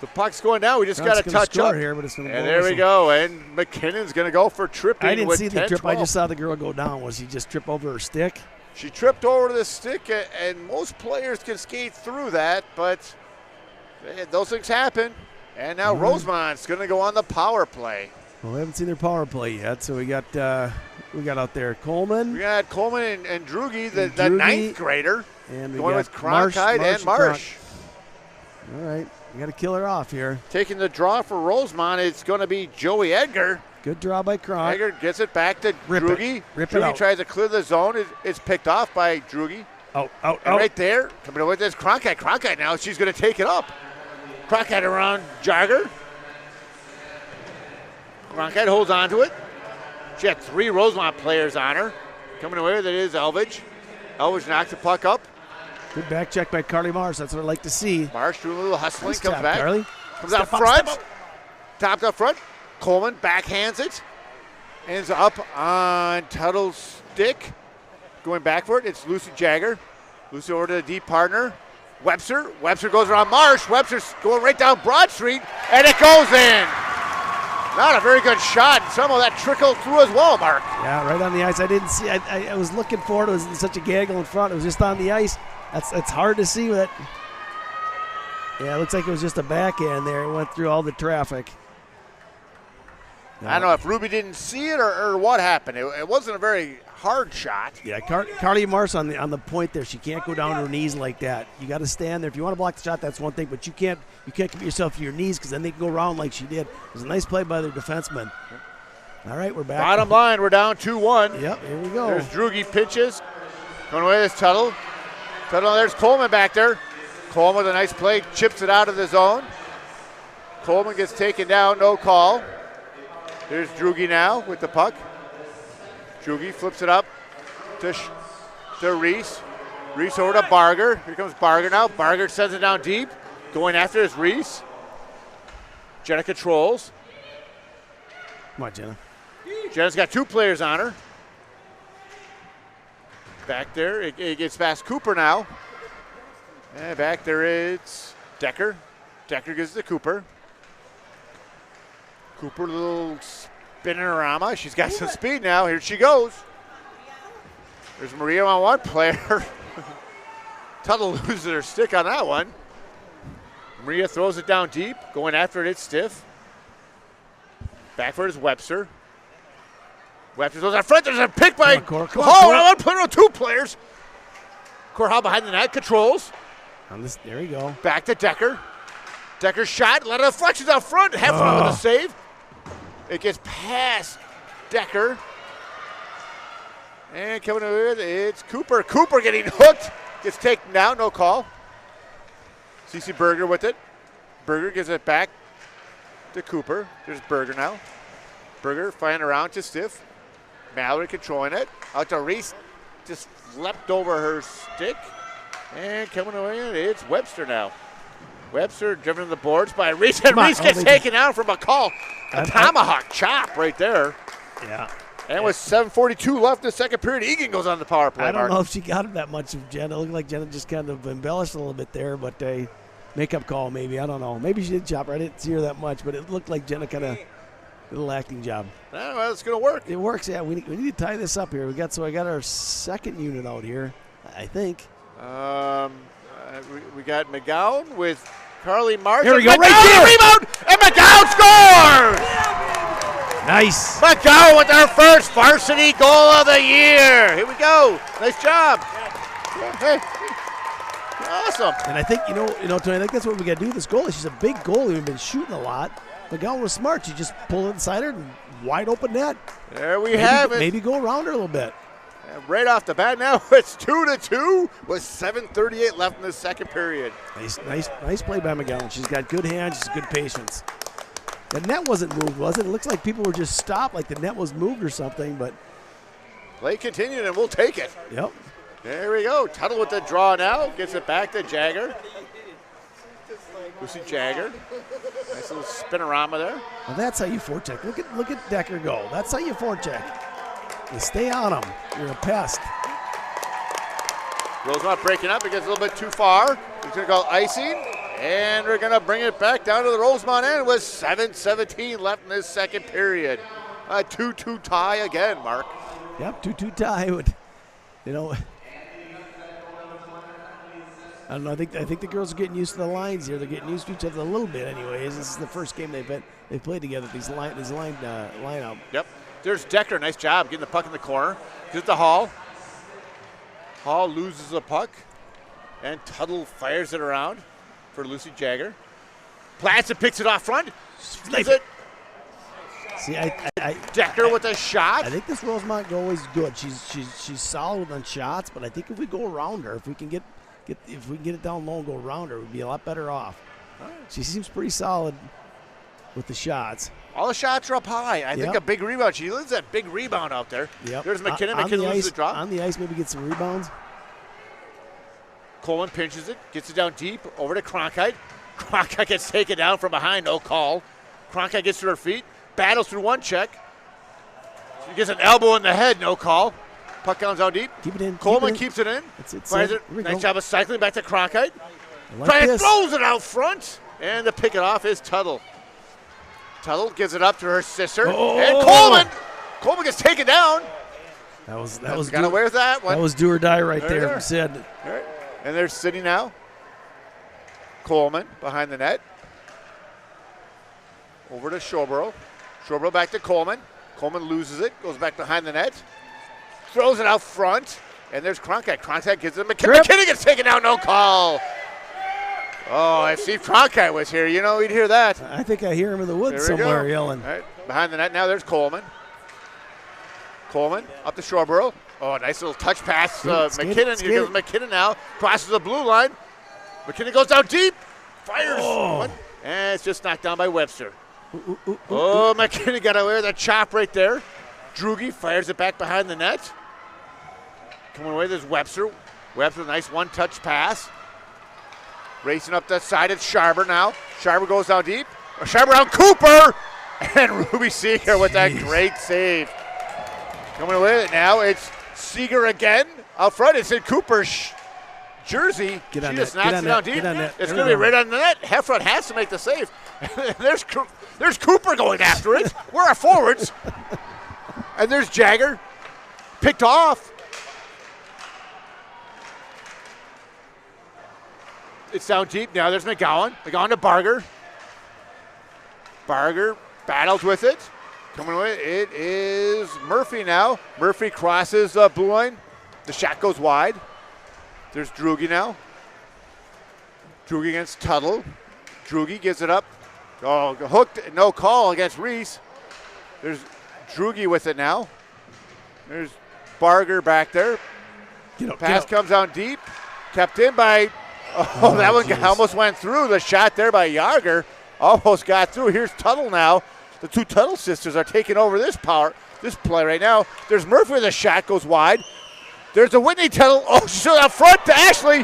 The puck's going down. We just got to touch up. Here, but it's gonna and there we go. And McKinnon's going to go for tripping. I didn't see the trip. 12. I just saw the girl go down. Was she just trip over her stick? She tripped over the stick, and most players can skate through that, but those things happen. And now Rosemont's going to go on the power play. Well, we haven't seen their power play yet, so we got out there Coleman. We got Coleman and Drugi, the ninth grader, and we going got with Cronkite and Marsh. All right, we got to kill her off here. Taking the draw for Rosemount, it's going to be Joey Edgar. Good draw by Kronk. Edgar gets it back to Drugi. Drugi tries to clear the zone. It's picked off by Drugi. Out. Right there, coming away with this Cronkite. Cronkite now, she's going to take it up. Cronkite around Jagger. Cronkite holds on to it. She had 3 Rosemount players on her. Coming away with it is Elvidge. Elvidge knocks the puck up. Good back check by Carly Marsh. That's what I'd like to see. Marsh doing a little hustling. Nice comes tap, back. Carly. Comes out front. Topped up front. Coleman backhands it. Ends up on Tuttle's stick. Going back for it. It's Lucy Jagger. Lucy over to the deep partner. Webster. Webster goes around Marsh. Webster's going right down Broad Street. And it goes in. Not a very good shot. Some of that trickled through as well, Mark. Yeah, right on the ice. I didn't see. I was looking for it. It was such a gaggle in front. It was just on the ice. It's hard to see with it. Yeah, it looks like it was just a backhand there. It went through all the traffic. I don't know if Ruby didn't see it or what happened. It wasn't a very hard shot. Yeah, Carly Marsh on the point there. She can't go down to her knees like that. You got to stand there. If you want to block the shot, that's one thing, but you can't commit yourself to your knees because then they can go around like she did. It was a nice play by their defenseman. All right, we're back. Bottom line, we're down 2-1. Yep, here we go. There's Drugi pitches. Going away, there's Tuttle. There's Coleman back there. Coleman with a nice play, chips it out of the zone. Coleman gets taken down, no call. There's Drugi now with the puck. Drugi flips it up to Reese. Reese over to Barger. Here comes Barger now. Barger sends it down deep. Going after is Reese. Jenna controls. Come on, Jenna. Jenna's got 2 players on her. Back there, it gets past Cooper now. And back there it's Decker. Decker gives it to Cooper. Cooper, a little spinnerama. She's got some speed now. Here she goes. There's Maria on one player. Tuttle loses her stick on that one. Maria throws it down deep. Going after it, it's stiff. Back for it is Webster. Webster goes out front. There's a pick by Cora. one player on 2 players. Corhal behind the net, controls. There you go. Back to Decker. Decker's shot, let it front. She's out front. Heffron with a save. It gets past Decker. And coming away with it, it's Cooper. Cooper getting hooked. Gets taken down, no call. CC Berger with it. Berger gives it back to Cooper. There's Berger now. Berger flying around to Stiff. Mallory controlling it. Out to Reese. Just leapt over her stick. And coming away, it's Webster now. Webster driven to the boards by Reese. And Reese gets taken out from a call. A tomahawk chop right there. Yeah. And with 7:42 left in the second period, Eagan goes on the power play. I don't know if she got that much of Jenna. It looked like Jenna just kind of embellished a little bit there, but a makeup call maybe. I don't know. Maybe she did chop her. I didn't see her that much, but it looked like Jenna kind of did a little acting job. Well, it's going to work. It works, yeah. We need to tie this up here. I got our second unit out here, I think. We got McGowan with Carly Marsh. Here we go, McGowan, right there. Rebound, and McGowan scores! Nice. McGowan with our first varsity goal of the year. Here we go. Nice job. Hey. Awesome. And I think, Tony, I think that's what we got to do with this goalie. She's a big goalie. We've been shooting a lot. McGowan was smart. She just pulled it inside her and wide open net. There we have it. Maybe go around her a little bit. And right off the bat now, it's 2-2 with 7:38 left in the second period. Nice play by McGowan. She's got good hands. She's good patience. The net wasn't moved, was it? It looks like people were just stopped, like the net was moved or something, but. Play continued, and we'll take it. Yep. There we go. Tuttle with the draw now. Gets it back to Jagger. Lucy Jagger. Nice little spinorama there. Well, that's how you forecheck. Look at Decker go. That's how you forecheck. You stay on him. You're a pest. Rosemount breaking up. It gets a little bit too far. He's going to go icing. And we're going to bring it back down to the Rosemount end with 7:17 left in this second period. A 2-2 tie again, Mark. Yep, 2-2 tie. Would, you know, I don't know. I think the girls are getting used to the lines here. They're getting used to each other a little bit, anyways. This is the first game they've played together. These line out. Yep. There's Decker. Nice job getting the puck in the corner. Gives it to Hall. Hall loses the puck, and Tuttle fires it around for Lucy Jagger. Platts picks it off front. Gives it. See, Decker with a shot. I think this Rosemount goal is good. She's solid on shots, but I think if we go around her, if we can get it down low and go around her, we'd be a lot better off. She seems pretty solid with the shots. All the shots are up high. I think a big rebound. She loses that big rebound out there. Yep. There's McKinnon. McKinnon loses the drop. On the ice, maybe get some rebounds. Coleman pinches it, gets it down deep, over to Cronkite. Cronkite gets taken down from behind, no call. Cronkite gets to her feet, battles through one check. She gets an elbow in the head, no call. Puck comes out deep. Keep it in. Coleman keeps it in. Fires it. Nice job of cycling back to Cronkite. Bryant throws it out front, and the pick it off is Tuttle. Tuttle gives it up to her sister, and Coleman. Coleman gets taken down. That was got away with that one. That was do or die right there from Sid. All right. And they're sitting now. Coleman behind the net. Over to Showborough. Showborough back to Coleman. Coleman loses it, goes back behind the net. Throws it out front. And there's Cronkite. Cronkite gives it. McKinnon gets taken down, no call. Oh, if Steve Cronkite was here, you know, we'd hear that. I think I hear him in the woods somewhere yelling. All right. Behind the net now, there's Coleman. Coleman up to Showborough. Oh, nice little touch pass. McKinnon. Here goes McKinnon now. Crosses the blue line. McKinnon goes down deep. Fires one. And it's just knocked down by Webster. McKinnon got away with a chop right there. Drugi fires it back behind the net. Coming away, there's Webster. Webster, nice one-touch pass. Racing up the side, it's Sharber now. Sharber goes down deep. Sharber on Cooper. And Ruby Seeger with that great save. Coming away with it now, it's Seeger again. Out front, it's in Cooper's jersey. She just knocks it down deep. It's going to be right on the net. Heffron has to make the save. There's Cooper going after it. Where are our forwards? And there's Jagger. Picked off. It's down deep now. There's McGowan. McGowan to Barger. Barger battles with it. Coming away, it is Murphy now. Murphy crosses the blue line. The shot goes wide. There's Drugi now. Drugi against Tuttle. Drugi gives it up. Oh, hooked, no call against Reese. There's Drugi with it now. There's Barger back there. Pass comes down deep. Kept in by, that one almost went through. The shot there by Yager almost got through. Here's Tuttle now. The two Tuttle sisters are taking over this play right now. There's Murphy with a shot, goes wide. There's a Whitney Tuttle. Oh, she's out front to Ashley.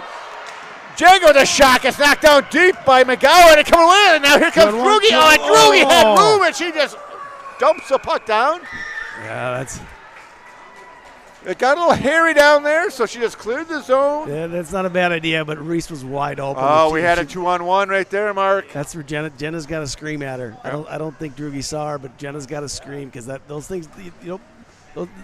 Jagger with a shot gets knocked down deep by McGowan and coming away. And now here comes Drugi. Drugi had room and she just dumps the puck down. Yeah, it got a little hairy down there, so she just cleared the zone. Yeah, that's not a bad idea, but Reese was wide open. Oh, we had a 2-on-1 right there, Mark. That's where Jenna's got to scream at her. Yep. I don't think Drugi saw her, but Jenna's got to scream because those things,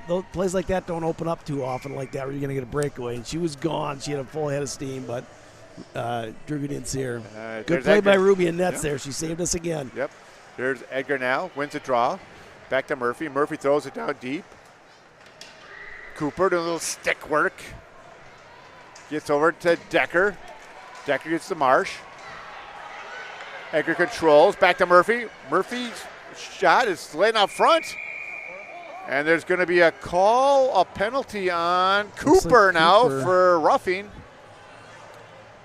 those plays like that don't open up too often like that where you're going to get a breakaway. And she was gone. She had a full head of steam, but Drugi didn't see her. Good play by Ruby and Nets there. She saved us again. Yep. There's Edgar now. Wins a draw. Back to Murphy. Murphy throws it down deep. Cooper doing a little stick work. Gets over to Decker. Decker gets to Marsh. Edgar controls. Back to Murphy. Murphy's shot is laying out front. And there's going to be a penalty on Cooper now for roughing.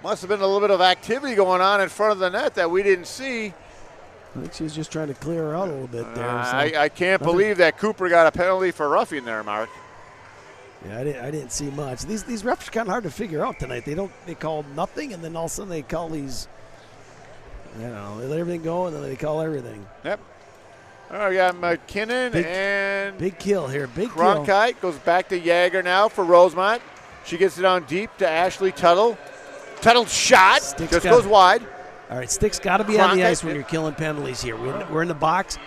Must have been a little bit of activity going on in front of the net that we didn't see. I think she was just trying to clear her out a little bit there. I can't believe that Cooper got a penalty for roughing there, Mark. Yeah, I didn't see much. These refs are kind of hard to figure out tonight. They call nothing, and then all of a sudden they call these. I don't know. They let everything go, and then they call everything. Yep. Oh, yeah, McKinnon and big kill here. Big Cronkite kill. goes back to Jagger now for Rosemount. She gets it down deep to Ashley Tuttle. Tuttle's shot just goes wide. All right, stick's got to be on the ice when you're killing penalties here. We're in the box.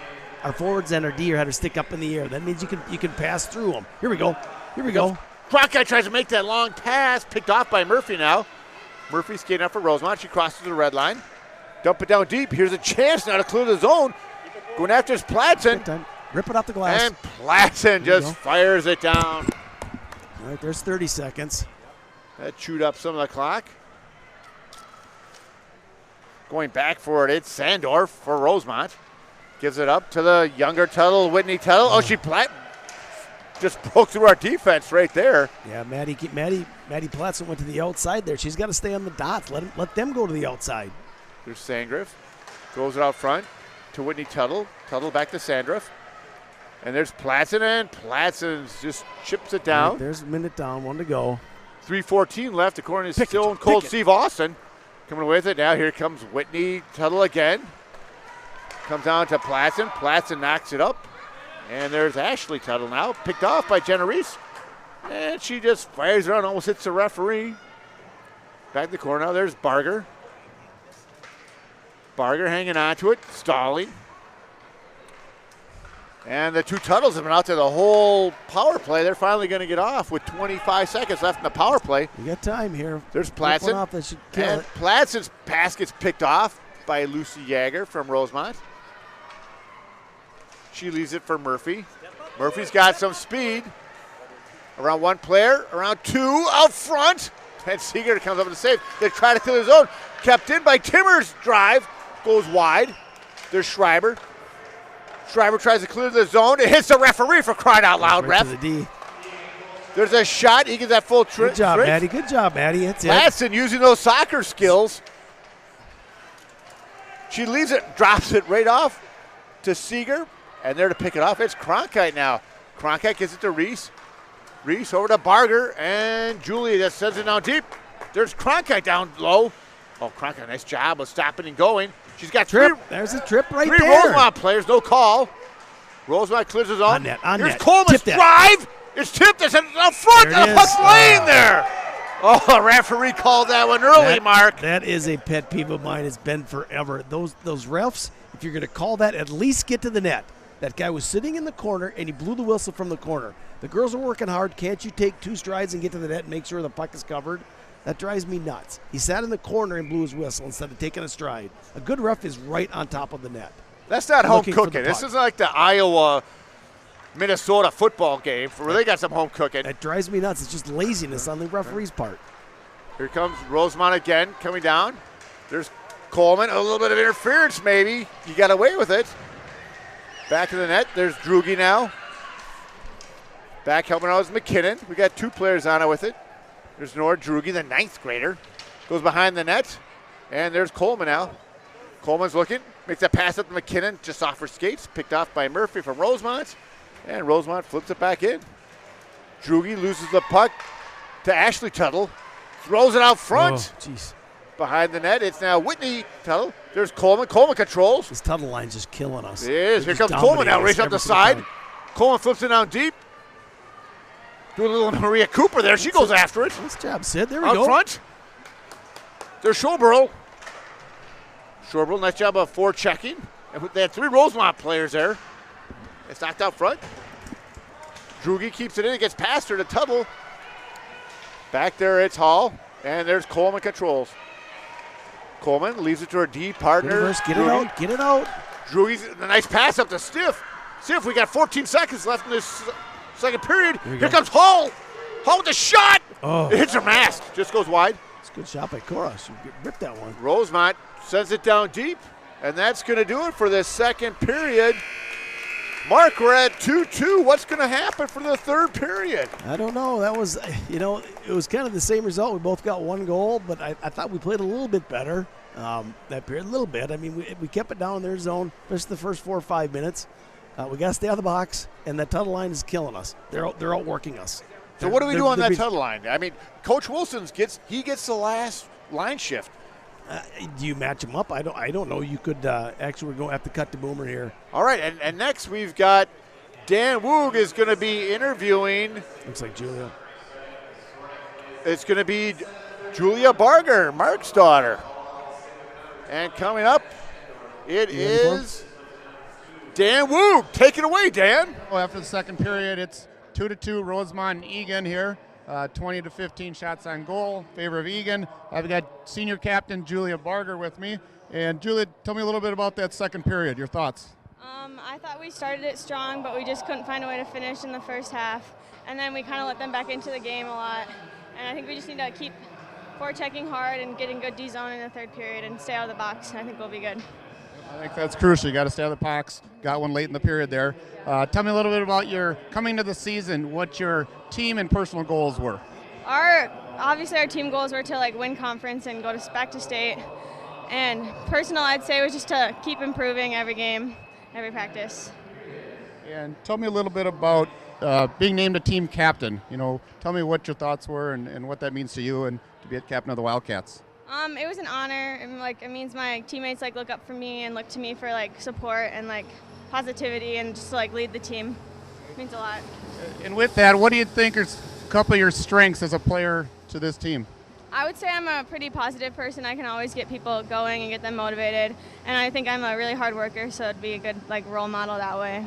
Our forwards and our D had her stick up in the air. That means you can pass through them. Here we go. Here we go. Cronkite tries to make that long pass, picked off by Murphy now. Murphy skating up for Rosemount. She crosses the red line. Dump it down deep. Here's a chance now to clear the zone. Going after his Platson. Rip it off the glass. And Platson just fires it down. All right, there's 30 seconds. That chewed up some of the clock. Going back for it, it's Sandorf for Rosemount. Gives it up to the younger Tuttle, Whitney Tuttle. Oh, she just broke through our defense right there. Yeah, Maddie Platson went to the outside there. She's got to stay on the dots. Let them go to the outside. There's Sandgriff. Throws it out front to Whitney Tuttle. Tuttle back to Sandriff. And there's Platson, and Platson just chips it down. Right, there's a minute down, 1 to go. 3:14 left, according to Stone Cold Steve Austin. Coming away with it now. Here comes Whitney Tuttle again. Comes down to Platson. Platson knocks it up. And there's Ashley Tuttle now, picked off by Jenna Reese. And she just fires around, almost hits the referee. Back in the corner now, there's Barger. Barger hanging on to it, stalling. And the two Tuttles have been out there the whole power play. They're finally going to get off with 25 seconds left in the power play. You got time here. There's Platson. And Platson's pass gets picked off by Lucy Jagger from Rosemount. She leaves it for Murphy. Murphy's got some speed. Around one player, around two, out front. And Seeger comes up with a save. They try to clear the zone. Kept in by Timmer's drive. Goes wide. There's Schreiber. Schreiber tries to clear the zone. It hits the referee for crying out loud, right ref. To the D. There's a shot. He gets that full trip. Good job, Maddie. Good job, Maddie. That's it. Latson using those soccer skills. She leaves it, drops it right off to Seeger. And there to pick it off, it's Cronkite now. Cronkite gives it to Reese. Reese over to Barger, and Julie just sends it down deep. There's Cronkite down low. Oh, Cronkite, nice job of stopping and going. She's got trip. There's a trip right there. Three Rosemount players, no call. Rosemount clears his own. On net, on Here's net. Coleman's drive. It's tipped. It's out front. The puck's laying there. Oh, the referee called that one early, Mark. That is a pet peeve of mine. It's been forever. Those refs, if you're going to call that, at least get to the net. That guy was sitting in the corner, and he blew the whistle from the corner. The girls are working hard. Can't you take 2 strides and get to the net and make sure the puck is covered? That drives me nuts. He sat in the corner and blew his whistle instead of taking a stride. A good ref is right on top of the net. That's not home cooking. This isn't like the Iowa-Minnesota football game where they got some home cooking. That drives me nuts. It's just laziness on the referee's part. Here comes Rosemount again, coming down. There's Coleman. A little bit of interference, maybe. You got away with it. Back of the net. There's Drugi now. Back helping out is McKinnon. We got 2 players on it with it. There's Nora Drugi, the 9th grader. Goes behind the net. And there's Coleman now. Coleman's looking. Makes a pass up to McKinnon. Just off her skates. Picked off by Murphy from Rosemount. And Rosemount flips it back in. Drugi loses the puck to Ashley Tuttle. Throws it out front. Oh, jeez. Behind the net, it's now Whitney Tuttle. There's Coleman. Coleman controls. This Tuttle line's just killing us. It is. Here comes Coleman now, racing up the side. Coleman flips it down deep. Doing a little Maria Cooper there. She goes after it. Nice job, Sid. There we go. Out front. There's Schoberl. Schoberl, nice job of forechecking. And they had 3 Rosemount players there. It's knocked out front. Drugi keeps it in. It gets past her to Tuttle. Back there, it's Hall. And there's Coleman controls. Coleman leaves it to her D partner. Get it out. Get it out. Drugi's a nice pass up to Stiff. Stiff, we got 14 seconds left in this second period. Here comes Hall. Hall with the shot. Oh. It hits her mask. Just goes wide. It's a good shot by Cora. She ripped that one. Rosemount sends it down deep. And that's going to do it for this second period. Mark, we're at 2-2. What's going to happen for the third period? I don't know. That was, it was kind of the same result. We both got 1 goal, but I thought we played a little bit better that period, a little bit. I mean, we kept it down in their zone, especially the first 4 or 5 minutes. We got to stay out of the box, and that tunnel line is killing us. They're outworking us. So what do we do on that tunnel line? I mean, Coach Wilson gets the last line shift. Do you match them up? I don't know. You could actually, we're going to have to cut to Boomer here. All right, and next we've got Dan Woog is going to be interviewing. Looks like Julia. It's going to be Julia Barger, Mark's daughter. And coming up, it is Dan Woog. Take it away, Dan. Well, after the second period, it's 2-2 Rosemount and Eagan here. 20 to 15 shots on goal, favor of Eagan. I've got senior captain Julia Barger with me. And Julia, tell me a little bit about that second period, your thoughts. I thought we started it strong, but we just couldn't find a way to finish in the first half. And then we kind of let them back into the game a lot. And I think we just need to keep forechecking hard and getting good D-zone in the third period and stay out of the box. And I think we'll be good. I think that's crucial. You got to stay out of the box. Got one late in the period there. Tell me a little bit about your coming to the season, what your team and personal goals were. Obviously our team goals were to win conference and go back to state. And personal, I'd say, was just to keep improving every game, every practice. And tell me a little bit about being named a team captain. Tell me what your thoughts were and what that means to you and to be a captain of the Wildcats. It was an honor, and it means my teammates look up for me and look to me for support and positivity and just to lead the team. It means a lot. And with that, what do you think are a couple of your strengths as a player to this team? I would say I'm a pretty positive person. I can always get people going and get them motivated, and I think I'm a really hard worker, so it'd be a good role model that way.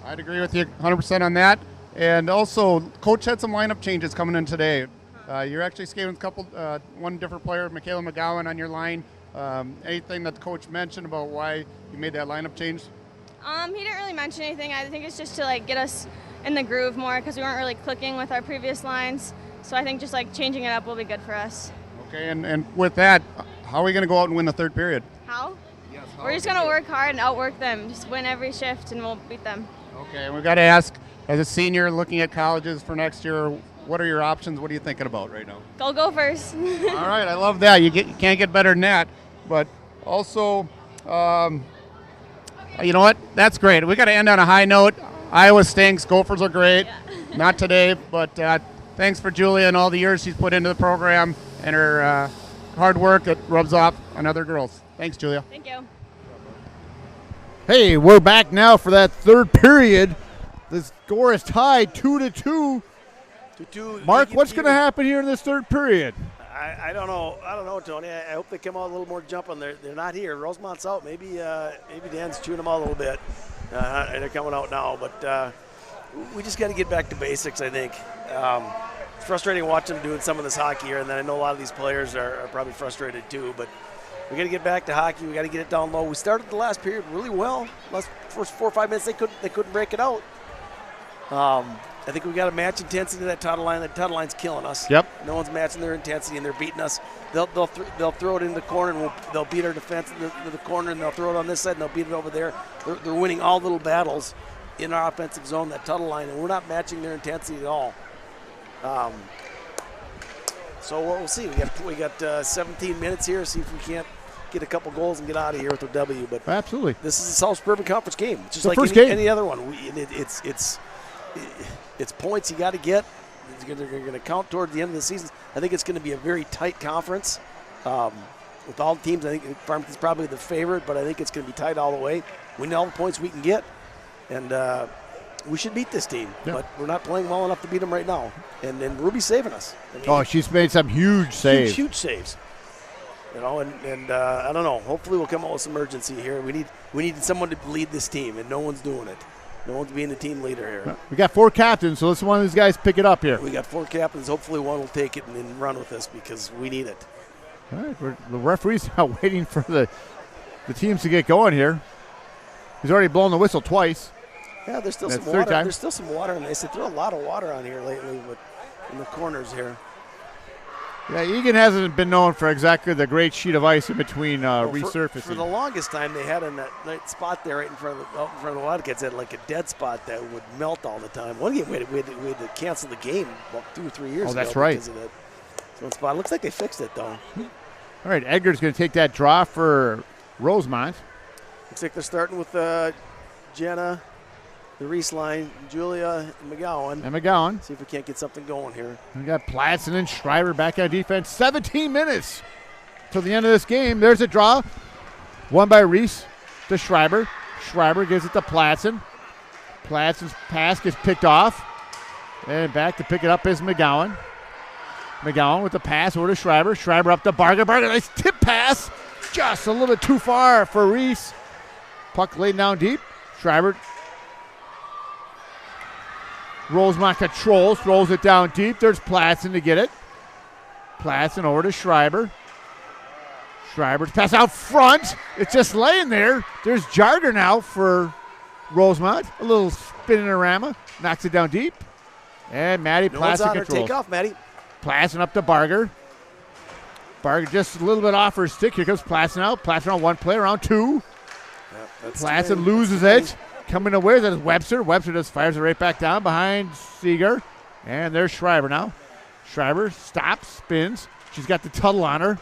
I'd agree with you 100% on that. And also, Coach had some lineup changes coming in today. You're actually skating with one different player, Michaela McGowan, on your line. Anything that the coach mentioned about why you made that lineup change? He didn't really mention anything. I think it's just to get us in the groove more because we weren't really clicking with our previous lines. So I think just changing it up will be good for us. Okay, and with that, how are we going to go out and win the third period? How? Yes, we're just going to work hard and outwork them. Just win every shift and we'll beat them. Okay, and we've got to ask, as a senior looking at colleges for next year, what are your options? What are you thinking about right now? Go Gophers. All right, I love that. You can't get better than that. But also, you know what? That's great. We got to end on a high note. Iowa stinks. Gophers are great. Yeah. Not today, but thanks for Julia and all the years she's put into the program and her hard work that rubs off on other girls. Thanks, Julia. Thank you. Hey, we're back now for that third period. The score is tied 2-2. Mark, what's going to happen here in this third period? I don't know. I don't know, Tony. I hope they come out a little more jumping. They're not here. Rosemount's out. Maybe Dan's chewing them out a little bit. They're coming out now, but we just got to get back to basics, I think. It's frustrating watching them doing some of this hockey here, and then I know a lot of these players are probably frustrated too, but we got to get back to hockey. We got to get it down low. We started the last period really well. First 4 or 5 minutes, they couldn't break it out. I think we got to match intensity to that tunnel line. That tunnel line's killing us. Yep. No one's matching their intensity, and they're beating us. They'll throw it in the corner, and they'll beat our defense in the corner, and they'll throw it on this side, and they'll beat it over there. They're winning all little battles in our offensive zone, that tunnel line, and we're not matching their intensity at all. So we'll see. We got 17 minutes here. See if we can't get a couple goals and get out of here with a W. But absolutely, this is a South Suburban Conference game. It's just the like first any other one. It's points you got to get. They're going to count toward the end of the season. I think it's going to be a very tight conference with all the teams. I think Farmington's probably the favorite, but I think it's going to be tight all the way. We need all the points we can get, and we should beat this team. Yeah. But we're not playing well enough to beat them right now. And Ruby's saving us. I mean, she's made some huge saves. Huge saves. And I don't know. Hopefully we'll come out with some urgency here. We need someone to lead this team, and no one's doing it. No one's being the team leader here. We got 4 captains, so let's one of these guys pick it up here. We got 4 captains. Hopefully one will take it and run with us because we need it. All right, the referee's out waiting for the teams to get going here. He's already blown the whistle twice. Yeah, there's still some water. There's still some water, and they said throw a lot of water on here lately, but in the corners here. Yeah, Eagan hasn't been known for exactly the great sheet of ice in between resurfacing. For the longest time, they had in that spot there right in front of the Wildcats, had like a dead spot that would melt all the time. One game we had to cancel the game about 2 or 3 years ago. Oh, that's right. Because of that one spot. Looks like they fixed it, though. All right, Edgar's going to take that draw for Rosemount. Looks like they're starting with Jenna, the Reese line, Julia, and McGowan. See if we can't get something going here. We got Platson and Schreiber back on defense. 17 minutes till the end of this game. There's a draw. Won by Reese to Schreiber. Schreiber gives it to Platson. Platson's pass gets picked off. And back to pick it up is McGowan. McGowan with the pass over to Schreiber. Schreiber up to Barger. Barger, nice tip pass. Just a little bit too far for Reese. Puck laid down deep. Schreiber. Rosemount controls, throws it down deep. There's Platson to get it. Platson over to Schreiber. Schreiber's pass out front. It's just laying there. There's Jarger now for Rosemount. A little spin-and-a-rama. Knocks it down deep. And Maddie Platson controls. Take off, Maddie. Platson up to Barger. Barger just a little bit off her stick. Here comes Platson out. Platson on one play, around 2. Yep, Platson loses it. Coming away, that is Webster. Webster just fires it right back down behind Seeger. And there's Schreiber now. Schreiber stops, spins. She's got the Tuttle on her.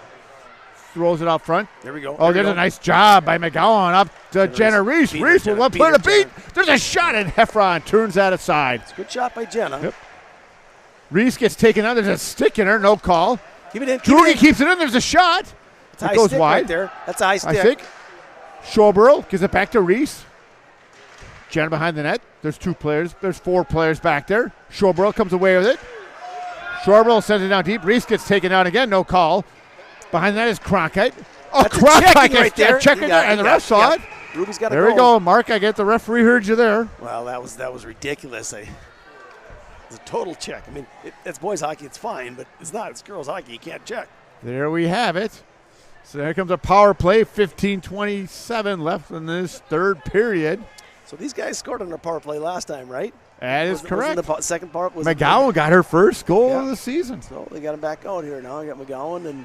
Throws it out front. There we go. Oh, there's a nice job by McGowan up to Jenna Reese. Reese with one play to beat. There's a shot, and Heffron turns that aside. It's a good shot by Jenna. Yep. Reese gets taken out. There's a stick in her. No call. Keep it in. Drury keeps it in. There's a shot. It goes wide. Right there. That's a high stick. I think. Schobel gives it back to Reese. Jenna behind the net. There's 2 players. There's 4 players back there. Schobel comes away with it. Schobel sends it down deep. Reese gets taken out again. No call. Behind that is Cronkite. Oh, Cronkite right there. Checking there, and the ref saw it. Ruby's got there we go, Mark. I get the referee heard you there. Well, that was ridiculous. It was a total check. I mean, it's boys hockey. It's fine, but it's not. It's girls hockey. You can't check. There we have it. So here comes a power play. 15:27 left in this third period. So these guys scored on their power play last time, right? That is correct. The second power was McGowan got her first goal of the season. So they got him back out here now. I got McGowan and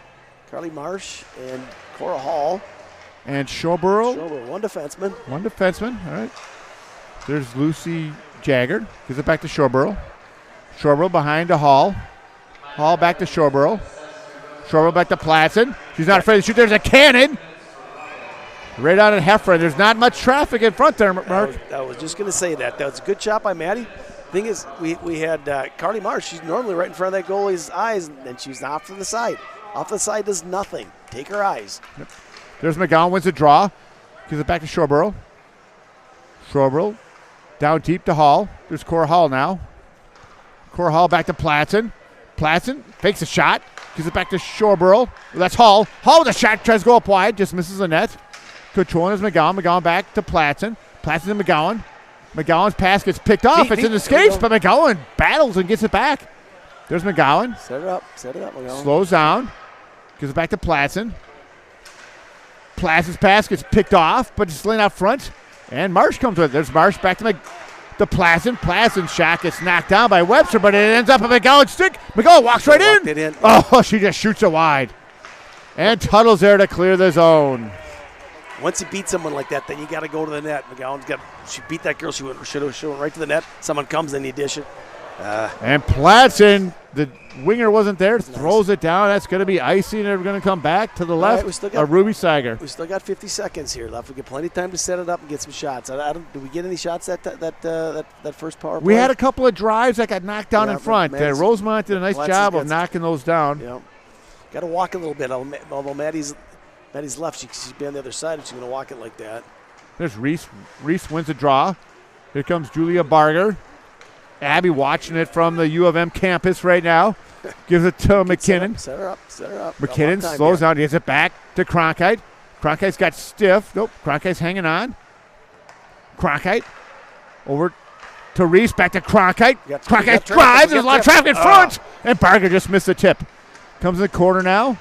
Carly Marsh and Cora Hall. And Schobel. One defenseman. One defenseman. All right. There's Lucy Jagger. Gives it back to Schobel. Schobel behind to Hall. Hall back to Schobel. Schobel back to Platson. She's not afraid to shoot. There's a cannon. Right out at Heffron. There's not much traffic in front there, Mark. I was just going to say that. That was a good shot by Maddie. Thing is, we had Carly Marsh. She's normally right in front of that goalie's eyes, and she's off to the side. Off the side does nothing. Take her eyes. Yep. There's McGowan, wins the draw. Gives it back to Schobel. Schobel down deep to Hall. There's Cora Hall now. Cora Hall back to Platson. Platson fakes a shot. Gives it back to Schobel. That's Hall. Hall with a shot. Tries to go up wide. Just misses the net. Controlling is McGowan. McGowan back to Platson. Platson to McGowan. McGowan's pass gets picked off. It's in the skates, but McGowan battles and gets it back. There's McGowan. Set it up. Set it up, McGowan. Slows down. Gives it back to Platson. Platson's pass gets picked off, but it's laying out front. And Marsh comes with it. There's Marsh back to Platson. Platson's shot gets knocked down by Webster, but it ends up a McGowan stick. McGowan walks right in. Oh, she just shoots it wide. And Tuttle's there to clear the zone. Once you beat someone like that, then you got to go to the net. She beat that girl. She should have went right to the net. Someone comes, then you dish it. And Platson, the winger wasn't there, throws it down. That's going to be icy, and they're going to come back to the left. Ruby Seiger. We still got 50 seconds here left. We get plenty of time to set it up and get some shots. Did we get any shots that first power play? We had a couple of drives that got knocked down in front. Rosemount did a nice job of knocking those down. Yeah. Got to walk a little bit, although Maddie's left. She's be on the other side, and she's going to walk it like that. There's Reese. Reese wins a draw. Here comes Julia Barger. Abby watching it from the U of M campus right now. Gives it to McKinnon. Set her up. McKinnon slows down. Gives it back to Cronkite. Cronkite's got stiff. Nope. Cronkite's hanging on. Cronkite over to Reese. Back to Cronkite. Cronkite drives. There's a lot of traffic in front. And Barger just missed the tip. Comes in the corner now.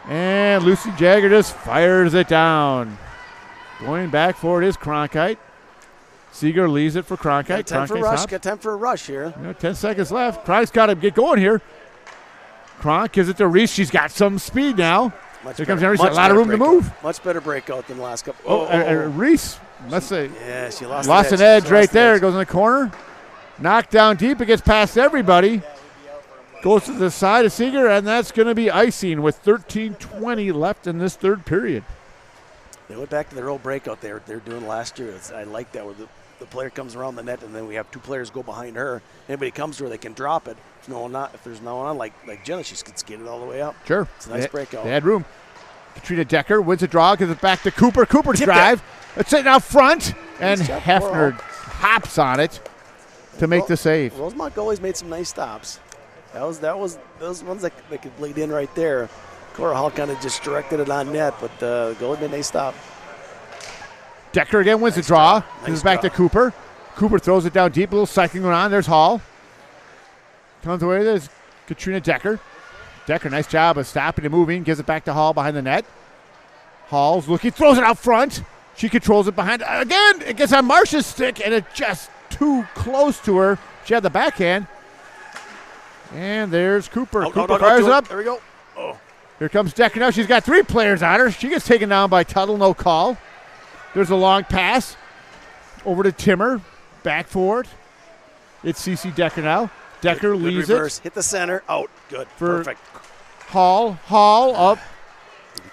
And Lucy Jagger just fires it down. Going back for it is Cronkite. Seeger leaves it for Cronkite. Got time for a rush here. 10 seconds left. Cronkite's got to get going here. Cronk gives it to Reese. She's got some speed now. Here comes Henry. A Much lot of room to breakout. move. Much better breakout than the last couple. Reese, let's say, yeah, she lost an edge right there. Goes in the corner. Knocked down deep. It gets past everybody. Goes to the side of Seeger, and that's going to be icing with 13:20 left in this third period. They went back to their old breakout they're doing last year. I like that, where the player comes around the net, and then we have two players go behind her. Anybody comes to her, they can drop it. If there's no one on, like Jenna, she can skate it all the way up. Sure. It's a nice breakout. They had room. Katrina Decker wins a draw, gives it back to Cooper. Cooper's drive. It's sitting out front, and Hefner hops on it to make the save. Rosemount goalies made some nice stops. That was those ones that they could bleed in right there. Cora Hall kind of just directed it on net, but the goalie made a nice stop. Decker again wins the draw. Gives it back to Cooper. Cooper throws it down deep. A little cycling going on. There's Hall. Comes away. There's Katrina Decker. Decker, nice job of stopping and moving. Gives it back to Hall behind the net. Hall's looking. Throws it out front. She controls it behind. Again, it gets on Marcia's stick, and it's just too close to her. She had the backhand. And there's Cooper. Cooper fires up. There we go. Oh. Here comes Decker now. She's got three players on her. She gets taken down by Tuttle. No call. There's a long pass over to Timmer. Back for it. It's CC Decker now. Decker good leaves reverse. it. Hit the center. Out. Good. Perfect. Hall up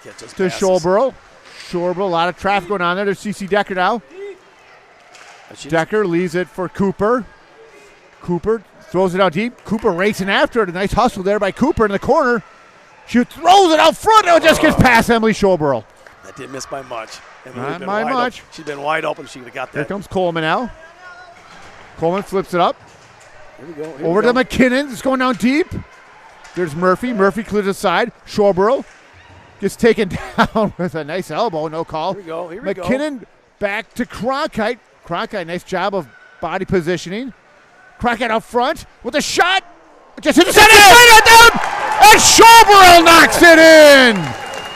to Schulborough. Schulborough, a lot of traffic going on there. There's CC Decker now. Decker leaves it for Cooper. Cooper throws it out deep. Cooper racing after it. A nice hustle there by Cooper in the corner. She throws it out front. It just gets past Emily Schulborough. That didn't miss by much. Not by much. She's been wide open. She would have got that. Here comes Coleman now. Coleman flips it up. Here we go. Over to McKinnon. It's going down deep. There's Murphy. Murphy clears the side. Schulborough gets taken down with a nice elbow. No call. Here we go. Here we go. McKinnon back to Cronkite. Cronkite, nice job of body positioning. Cronkite out front with a shot. Just hit the center. Down. And Schulborough knocks it in.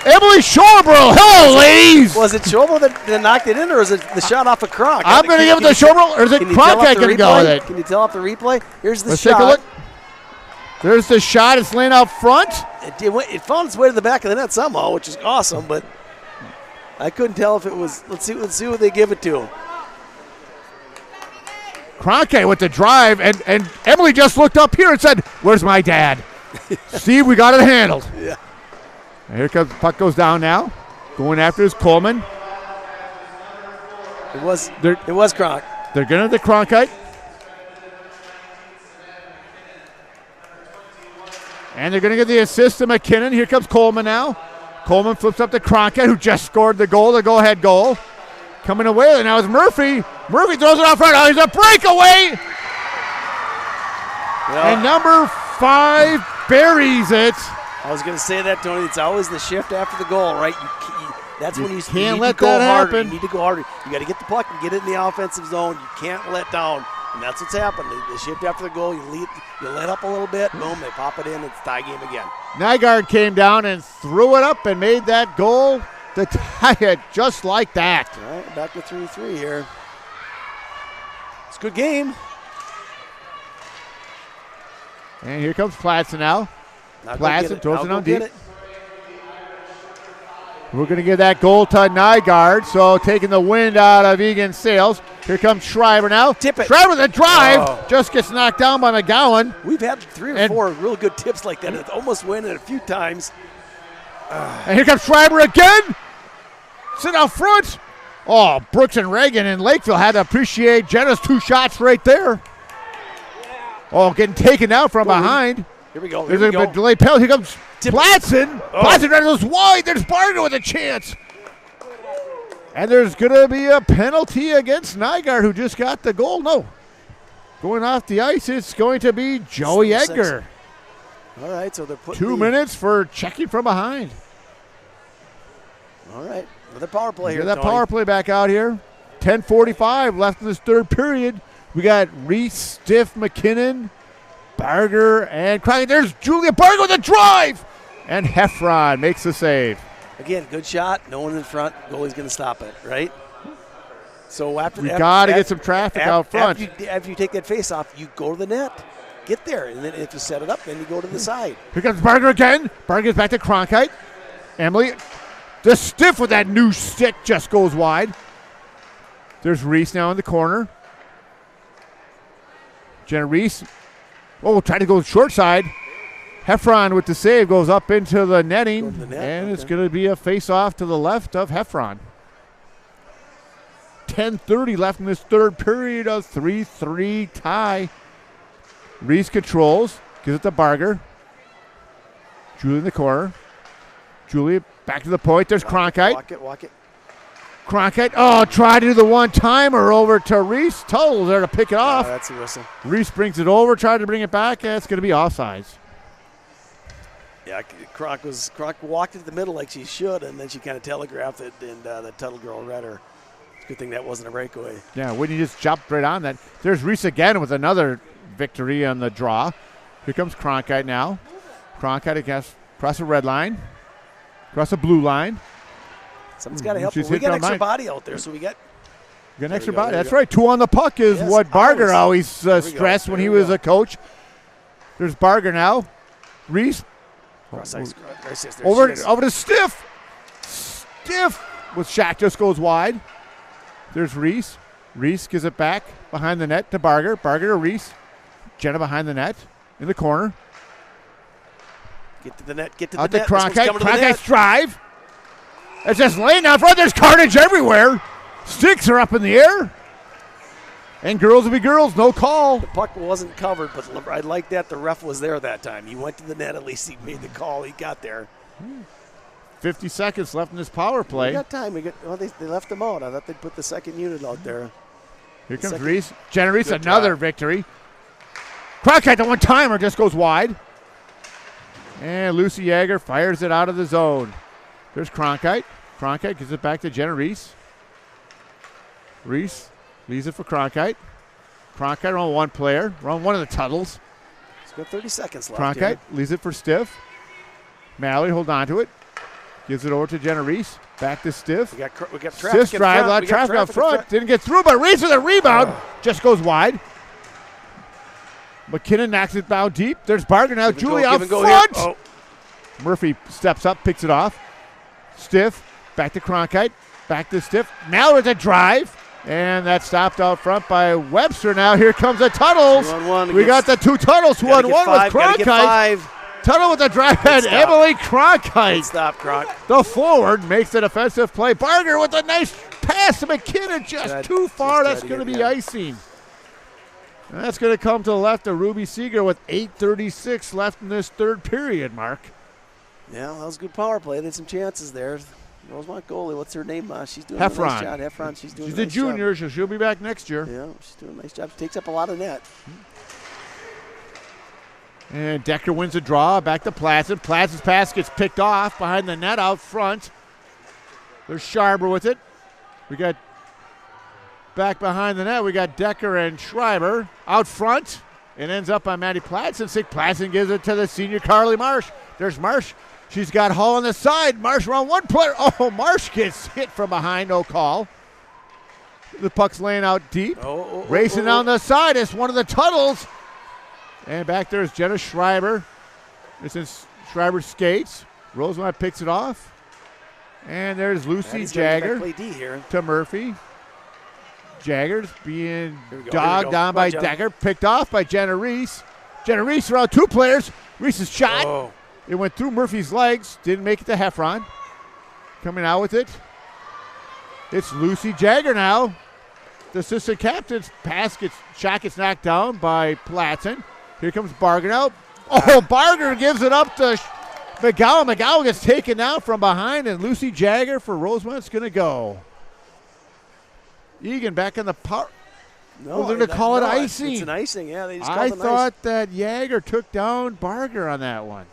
Emily Schulborough. Hello, ladies. Was it Schulborough that knocked it in, or is it the shot off of Kronk? I'm going to give it to Schulborough, or is it Cronkite going to go with it? Can you tell off the replay? Here's the Let's shot. take a look. There's the shot. It's laying out front. It found its way to the back of the net somehow, which is awesome, but I couldn't tell if it was. Let's see what they give it to. Cronkite with the drive, and Emily just looked up here and said, "Where's my dad?" Steve, we got it handled. Yeah. And here comes, puck goes down now. Going after is Coleman. It was Kronk. They're going to the Cronkite. And they're going to get the assist to McKinnon. Here comes Coleman now. Coleman flips up to Cronkite, who just scored the goal, the go-ahead goal. Coming away, and now it's Murphy. Murphy throws it out front. Oh, there's a breakaway. Yeah. And number 5 buries it. I was going to say that, Tony. It's always the shift after the goal, right? That's when you can't need let to go that harder. happen. You need to go harder. You got to get the puck and get it in the offensive zone. You can't let down, and that's what's happened. The shift after the goal, you let up a little bit. Boom, they pop it in. It's tie game again. Nygaard came down and threw it up and made that goal to tie it just like that. All right, back to 3-3 here. It's a good game. And here comes Platson now. Platson throws it on deep. We're going to give that goal to Nygaard, so taking the wind out of Eagan's sails. Here comes Schreiber now. Tip it. Schreiber with a drive. Just gets knocked down by McGowan. We've had 3 or 4 real good tips like that. It's almost win it a few times. And here comes Schreiber again. Sit out front. Oh, Brooks and Reagan in Lakeville had to appreciate Jenna's 2 shots right there. Oh, getting taken out from behind. Here we go. There's a delay penalty. Here comes Platson. Platson goes wide. There's Barger with a chance. And there's going to be a penalty against Nygaard, who just got the goal. No. Going off the ice, it's going to be Joey Edgar. All right, so they're putting 2 minutes for checking from behind. All right, another power play here. Get that power play back out here. 10:45 left in this third period. We got Reese, Stiff, McKinnon, Barger, and Crockett. There's Julia Barger with a drive. And Heffron makes the save. Again, good shot. No one in front. Goalie's going to stop it, right? So we got to get some traffic out front. After you take that face off, you go to the net. get there. And then if you set it up, then you go to the side. Here comes Barger again. Barger gets back to Cronkite. Emily, the stiff with that new stick just goes wide. There's Reese now in the corner. Jenna Reese. Oh, trying to go short side. Heffron with the save goes up into the netting. And it's going to be a face-off to the left of Heffron. 10:30 left in this third period. A 3-3 tie. Reese controls. Gives it to Barger. Julie in the corner. Julie back to the point. There's Cronkite. Walk it. Cronkite, try to do the one-timer over to Reese. Tuttle there to pick it off. That's a whistle. Reese brings it over, tried to bring it back, and it's going to be offsides. Yeah, Kronk walked into the middle like she should, and then she kind of telegraphed it, and the Tuttle girl read her. It's a good thing that wasn't a breakaway. Yeah, Whitney just jumped right on that. There's Reese again with another victory on the draw. Here comes Cronkite now. Cronkite across the red line, across the blue line. Someone's got to help. We got extra body out there, so we got an extra body. That's right. 2 on the puck is what Barger always stressed when he was a coach. There's Barger now. Reese. Over to Stiff. Stiff with Shack just goes wide. There's Reese. Reese gives it back behind the net to Barger. Barger to Reese. Jenna behind the net in the corner. Get to the net. Get to out the net. To Cronkite. Cronkite's drive. It's just laying out front. There's carnage everywhere. Sticks are up in the air. And girls will be girls. No call. The puck wasn't covered, but I like that the ref was there that time. He went to the net. At least he made the call. He got there. 50 seconds left in this power play. We got time. They left them out. I thought they'd put the second unit out there. Here comes Reese. Jenna Reese, another victory. Cronkite, the one-timer, just goes wide. And Lucy Yeager fires it out of the zone. There's Cronkite. Cronkite gives it back to Jenna Reese. Reese leaves it for Cronkite. Cronkite on one player. We're on one of the Tuttles. It's got 30 seconds left. Cronkite leaves it for Stiff. Mallory hold on to it. Gives it over to Jenna Reese. Back to Stiff. We got traffic Stiff's drive, a lot of traffic up front. Didn't get through, but Reese with a rebound. Just goes wide. McKinnon knocks it down deep. There's Barger now. Julie out front. Murphy steps up, picks it off. Stiff, back to Cronkite, back to Stiff. Mallory with a drive, and that's stopped out front by Webster. Now here comes the Tuttles. We got the 2 Tuttles, 2-on-1 with Cronkite. Tuttle with the drive, and Emily Cronkite. Stop, Cronk. The forward makes the defensive play. Barger with a nice pass to McKinnon, just too far. That's going to be icing. And that's going to come to the left of Ruby Seeger with 8:36 left in this third period, Mark. Yeah, that was a good power play. They had some chances there. Rosemount goalie, what's her name? She's doing Heffron. a nice job. Heffron, she's doing a nice a junior, so she'll be back next year. Yeah, she's doing a nice job. She takes up a lot of net. And Decker wins the draw. Back to Platzen. Platzen's pass gets picked off behind the net out front. There's Sharber with it. We got back behind the net. We got Decker and Schreiber out front. It ends up on Maddie Platzen. Platzen gives it to the senior Carly Marsh. There's Marsh. She's got Hall on the side. Marsh around one player. Oh, Marsh gets hit from behind. No call. The puck's laying out deep. Racing down the side. It's one of the Tuttles. And back there is Jenna Schreiber. This is Schreiber skates. Rosemount picks it off. And there's Lucy Jagger to Murphy. Jagger's being dogged down by Decker. Picked off by Jenna Reese. Jenna Reese around 2 players. Reese's shot. It went through Murphy's legs. Didn't make it to Heffron. Coming out with it. It's Lucy Jagger now. The assistant captain's shot gets knocked down by Platzen. Here comes Barger now. Barger gives it up to McGowan. McGowan gets taken down from behind, and Lucy Jagger for Rosemount's going to go. Eagan back in the power. No, they're going to call it icing. It's an icing, yeah. They just I thought that Jagger took down Barger on that one.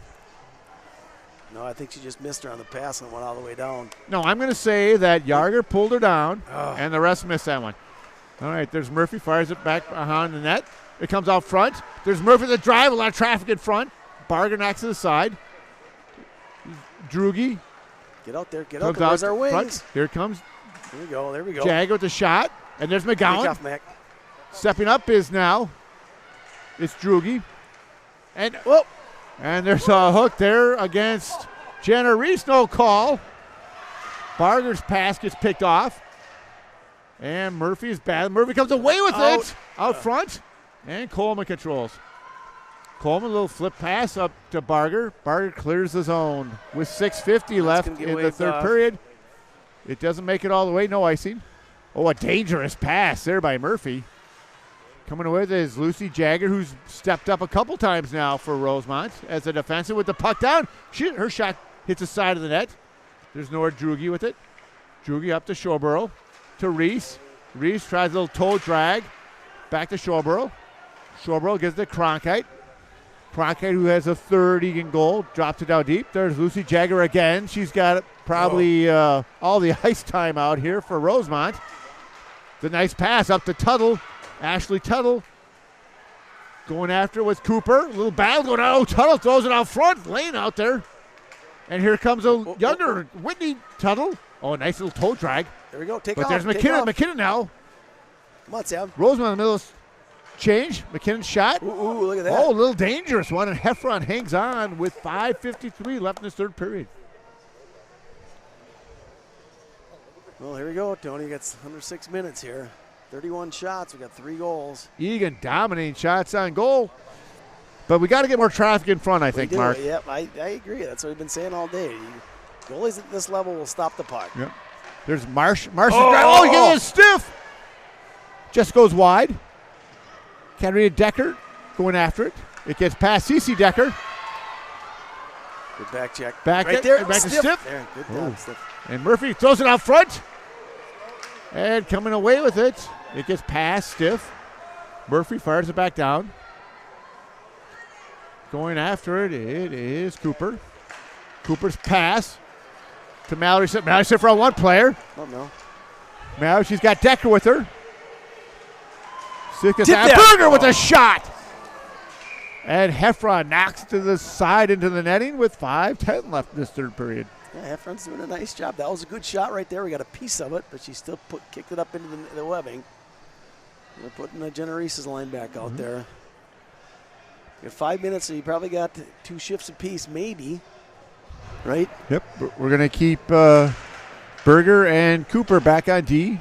No, I think she just missed her on the pass and went all the way down. No, I'm going to say that Jagger pulled her down, and the rest missed that one. All right, there's Murphy, fires it back behind the net. It comes out front. There's Murphy the drive, a lot of traffic in front. Barger knocks to the side. Drugi. Get out there, get out there. Where's our wings? Front. Here it comes. There we go. Jagger with the shot. And there's McGowan. Off, Mac. Stepping up is now. It's Drugi. And there's a hook there against Jenna Reese. No call. Barger's pass gets picked off. And Murphy is bad. Murphy comes away with it out front. And Coleman controls. Coleman, a little flip pass up to Barger. Barger clears the zone with 6:50 left in the third period. It doesn't make it all the way. No icing. Oh, a dangerous pass there by Murphy. Coming away with it is Lucy Jagger, who's stepped up a couple times now for Rosemount as a defensive with the puck down. Her shot hits the side of the net. There's Nora Drugi with it. Drugi up to Shawborough. To Reese. Reese tries a little toe drag. Back to Shawborough. Shawborough gives it to Cronkite. Cronkite, who has a third Eagan goal, drops it down deep. There's Lucy Jagger again. She's got probably all the ice time out here for Rosemount. The nice pass up to Tuttle. Ashley Tuttle going after it with Cooper. A little battle going on. Oh, Tuttle throws it out front, laying out there. And here comes a younger Whitney Tuttle. Oh, a nice little toe drag. There we go. Take but off. There's McKinnon. McKinnon now. Come on, Sam. Rosemount in the middle of change. McKinnon shot. Ooh, look at that. Oh, a little dangerous one. And Heffron hangs on with 5:53 left in this third period. Well, here we go, Tony. Gets under 6 minutes here. 31 shots. We got 3 goals. Eagan dominating shots on goal. But we got to get more traffic in front, I think, Mark. Yep, I agree. That's what we've been saying all day. Goalies at this level will stop the puck. Yep. There's Marsh. Oh, he gets it stiff. Just goes wide. Katarina Decker going after it. It gets past Cece Decker. Good back check. Back right it, there. back to Stiff. There, good job, Stiff. And Murphy throws it out front. And coming away with it. It gets past Stiff. Murphy fires it back down. Going after it, it is Cooper. Cooper's pass to Mallory. Mallory Stiff on one player. Oh, no. Mallory, she's got Decker with her. Berger with a shot. And Heffron knocks to the side into the netting with 5:10 left in this third period. Yeah, Heffron's doing a nice job. That was a good shot right there. We got a piece of it, but she still kicked it up into the webbing. We're putting Jenna Reese's line back out there. You got 5 minutes, so you probably got 2 shifts apiece, maybe. Right? Yep. We're going to keep Berger and Cooper back on D.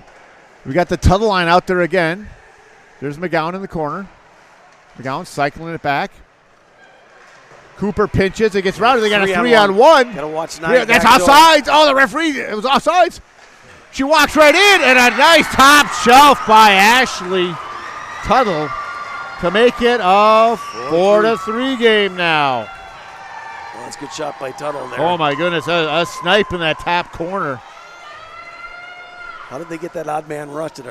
We got the Tuttle line out there again. There's McGowan in the corner. McGowan cycling it back. Cooper pinches. It gets routed. They got a 3-on-1. Got to watch 9. Yeah, that's offsides. Oh, the referee. It was offsides. She walks right in, and a nice top shelf by Ashley Tuttle to make it a 4-3 game now. Well, that's a good shot by Tuttle there. Oh, my goodness. A snipe in that top corner. How did they get that odd man rush? Did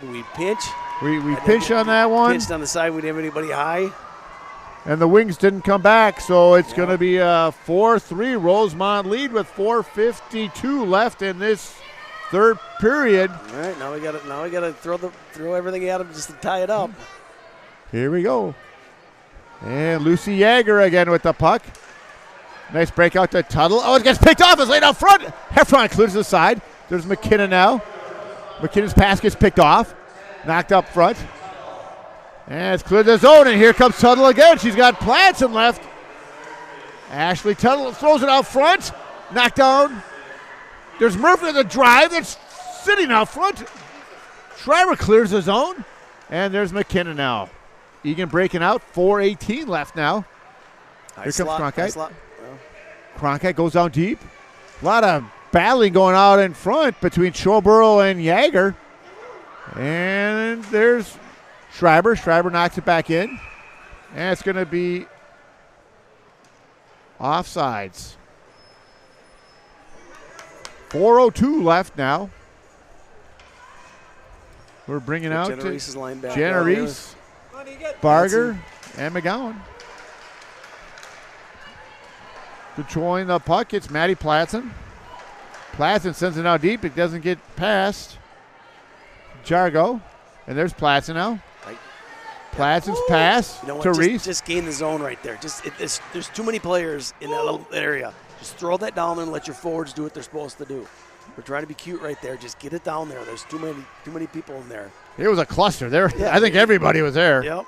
we pinch? We pinched on that one. Pinched on the side. We didn't have anybody high. And the Wings didn't come back, so it's going to be a 4-3 Rosemount lead with 4:52 left in this third period. All right, now we got to throw everything at them just to tie it up. Here we go. And Lucy Jagger again with the puck. Nice breakout to Tuttle. Oh, it gets picked off. It's laid out front. Heffron clears the side. There's McKinnon now. McKinnon's pass gets picked off. Knocked up front. And it's cleared the zone, and here comes Tuttle again. She's got Platson left. Ashley Tuttle throws it out front. Knocked down. There's Murphy on the drive that's sitting out front. Schreiber clears the zone. And there's McKinnon now. Eagan breaking out. 4:18 left now. Here comes Cronkite. Cronkite goes down deep. A lot of battling going out in front between Shawborough and Jagger. And there's Schreiber. Schreiber knocks it back in. And it's going to be offsides. 4:02 left now. We're bringing out Jenna Reese's line back. Jenna Reese, Barger, and McGowan. Controlling the puck, it's Maddie Platson. Platson sends it out deep. It doesn't get past Jargo. And there's Platson now. Platson's pass to Reese. Just gain the zone right there. There's too many players in that little area. Just throw that down and let your forwards do what they're supposed to do. We're trying to be cute right there. Just get it down there. There's too many people in there. It was a cluster there. Yeah, I think everybody was there. Yep.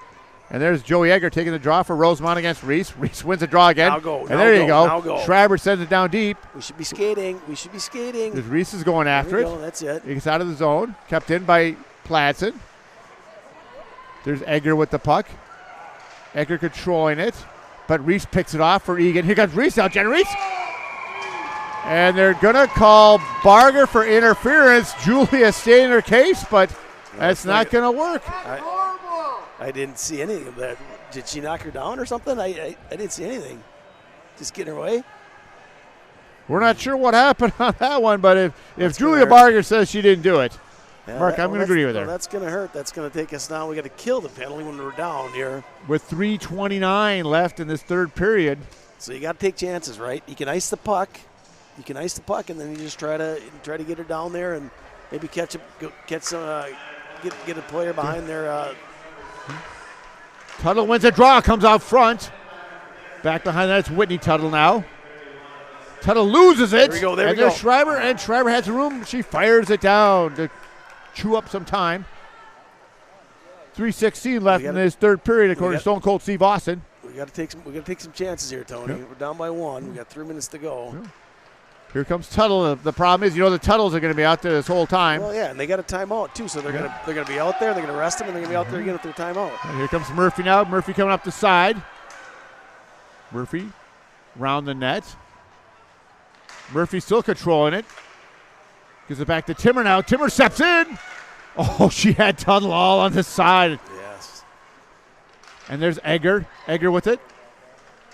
And there's Joey Egger taking the draw for Rosemount against Reese. Reese wins the draw again. Now go. And now there go, you go. Now go. Schreiber sends it down deep. We should be skating. We should be skating. There's Reese is going after it. Go. That's it. He gets out of the zone. Kept in by Platson. There's Egger with the puck. Egger controlling it. But Reese picks it off for Eagan. Here comes Reese now. Jenna Reese. And they're going to call Barger for interference. Julia staying her case, but that's not going to work. I didn't see anything of that. Did she knock her down or something? I didn't see anything. Just getting her away. We're not sure what happened on that one, but if Julia hurt. Barger says she didn't do it, Yeah, Mark, I'm going to agree with her. That's going to hurt. That's going to take us down. We got to kill the penalty when we're down here. With 3:29 left in this third period. So you got to take chances, right? You can ice the puck. You can ice the puck, and then you just try to get her down there and maybe get a player behind there. Tuttle wins a draw, comes out front. Back behind that, it's Whitney Tuttle now. Tuttle loses it. There we go. There and we go. there's Schreiber, and Schreiber has the room. She fires it down to chew up some time. 3:16 left in this third period, according to Stone Cold Steve Austin. We got to take some chances here, Tony. Yep. We're down by 1. We got 3 minutes to go. Yep. Here comes Tuttle. The problem is, the Tuttles are going to be out there this whole time. Well, yeah, and they got a timeout too, so they're gonna be out there. They're gonna rest them, and they're gonna be out there again with their timeout. And here comes Murphy now. Murphy coming up the side. Murphy round the net. Murphy still controlling it. Gives it back to Timmer now. Timmer steps in. Oh, she had Tuttle all on the side. Yes. And there's Egger. Egger with it.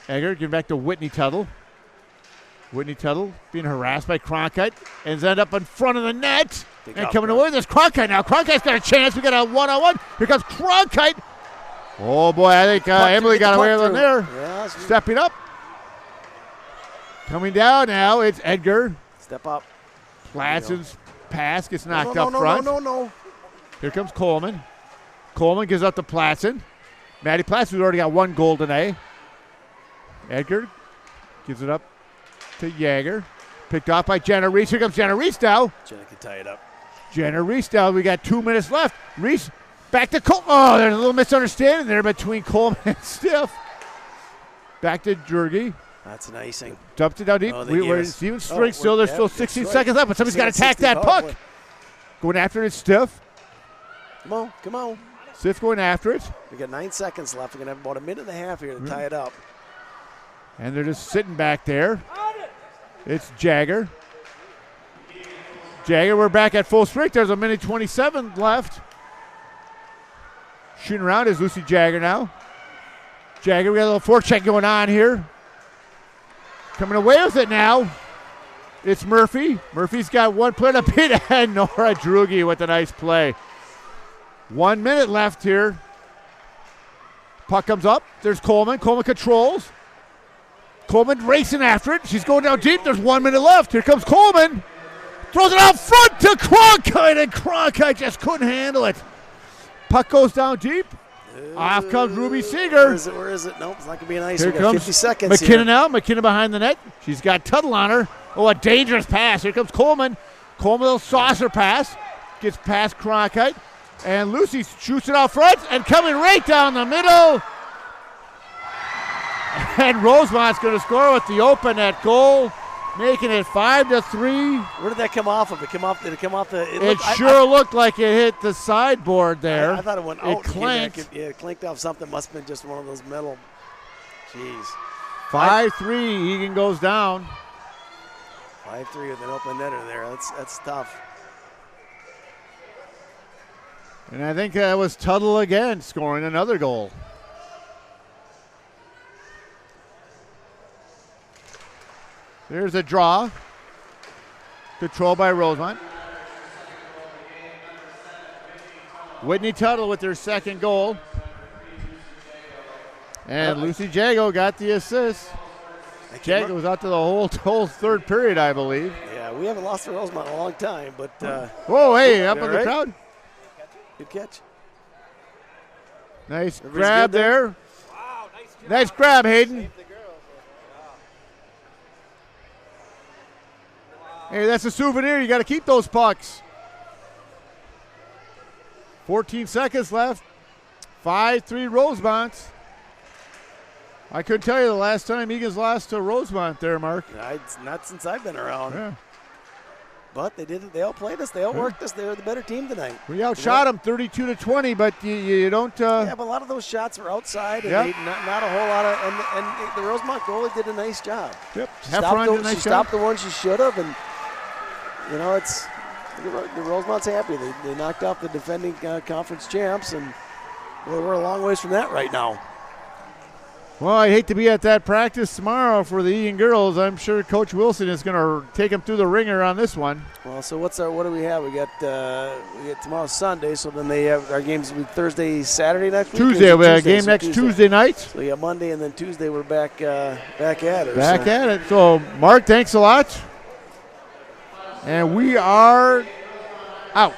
Egger giving back to Whitney Tuttle. Whitney Tuttle being harassed by Cronkite. Ends up in front of the net. And coming away, there's Cronkite now. Cronkite's got a chance. We got a one-on-one. Here comes Cronkite. Oh, boy, I think Emily got away with him there. Yeah, stepping up. Coming down now, it's Edgar. Step up. Platson's pass gets knocked no, up front. No. Here comes Coleman. Coleman gives up to Platson. Maddie Platson's already got 1 goal today. Edgar gives it up to Jaeger. Picked off by Jenna Reese. Here comes Jenna Reese now. Jenna can tie it up. Jenna Reese now. We got 2 minutes left. Reese back to Coleman. Oh, there's a little misunderstanding there between Coleman and Stiff. Back to Jurgi. That's an icing. Dumped it down deep. We're even straight still. There's still 16 seconds left, but somebody's got to attack that puck. Going after it, Stiff. Come on. Stiff going after it. We got 9 seconds left. We're going to have about a minute and a half here to tie it up. And they're just sitting back there. It's Jagger. We're back at full strength. There's a minute 27 left. Shooting around is Lucy Jagger now. Jagger, we got a little forecheck going on here. Coming away with it now. It's Murphy. Murphy's got 1 play to beat, and Nora Drugi with a nice play. 1 minute left here. Puck comes up. There's Coleman. Coleman controls. Coleman racing after it. She's going down deep. There's 1 minute left. Here comes Coleman. Throws it out front to Cronkite, and Cronkite just couldn't handle it. Puck goes down deep. Off comes Ruby Seeger. Where is it? Nope, it's not going to be nice. Here We got comes 50 seconds McKinnon here. now. McKinnon behind the net. She's got Tuttle on her. Oh, a dangerous pass. Here comes Coleman. Coleman, a little saucer pass. Gets past Cronkite. And Lucy shoots it out front and coming right down the middle. And Rosemont's going to score with the open net goal, making it 5-3. Where did that come off of? Did it come off the? It looked like it hit the sideboard there. I thought it went out. It clanked. It clanked off something. Must have been just one of those metal. Jeez. 5-3. Eagan goes down. 5-3 with an open netter there. That's tough. And I think that was Tuttle again scoring another goal. There's a draw. Controlled by Rosemount. Whitney Tuttle with their second goal. And Lucy Jago got the assist. Jago was out to the whole third period, I believe. Yeah, we haven't lost to Rosemount in a long time, but. Whoa, hey, up in the crowd. Good catch. Nice grab there. Wow, nice grab, Hayden. Hey, that's a souvenir. You got to keep those pucks. 14 seconds left. 5-3 Rosemount. I couldn't tell you the last time Eagan's lost to Rosemount there, Mark. It's not since I've been around. Yeah. But they did. They outplayed us. They outworked us. They were the better team tonight. We outshot them 32-20, but you don't. Yeah, but a lot of those shots were outside, and not a whole lot of. And the Rosemount goalie did a nice job. Yep. She stopped the one she should have, and it's the Rosemont's happy. They knocked off the defending conference champs, and we're a long ways from that right now. Well, I hate to be at that practice tomorrow for the Eagan girls. I'm sure Coach Wilson is going to take them through the ringer on this one. Well, so what do we have? We got tomorrow Sunday, so then they have our games will be Thursday, Saturday next week. Tuesday, we have a game next Tuesday night. So we got Monday, and then Tuesday we're back at it. Back at it. So, Mark, thanks a lot. And we are out.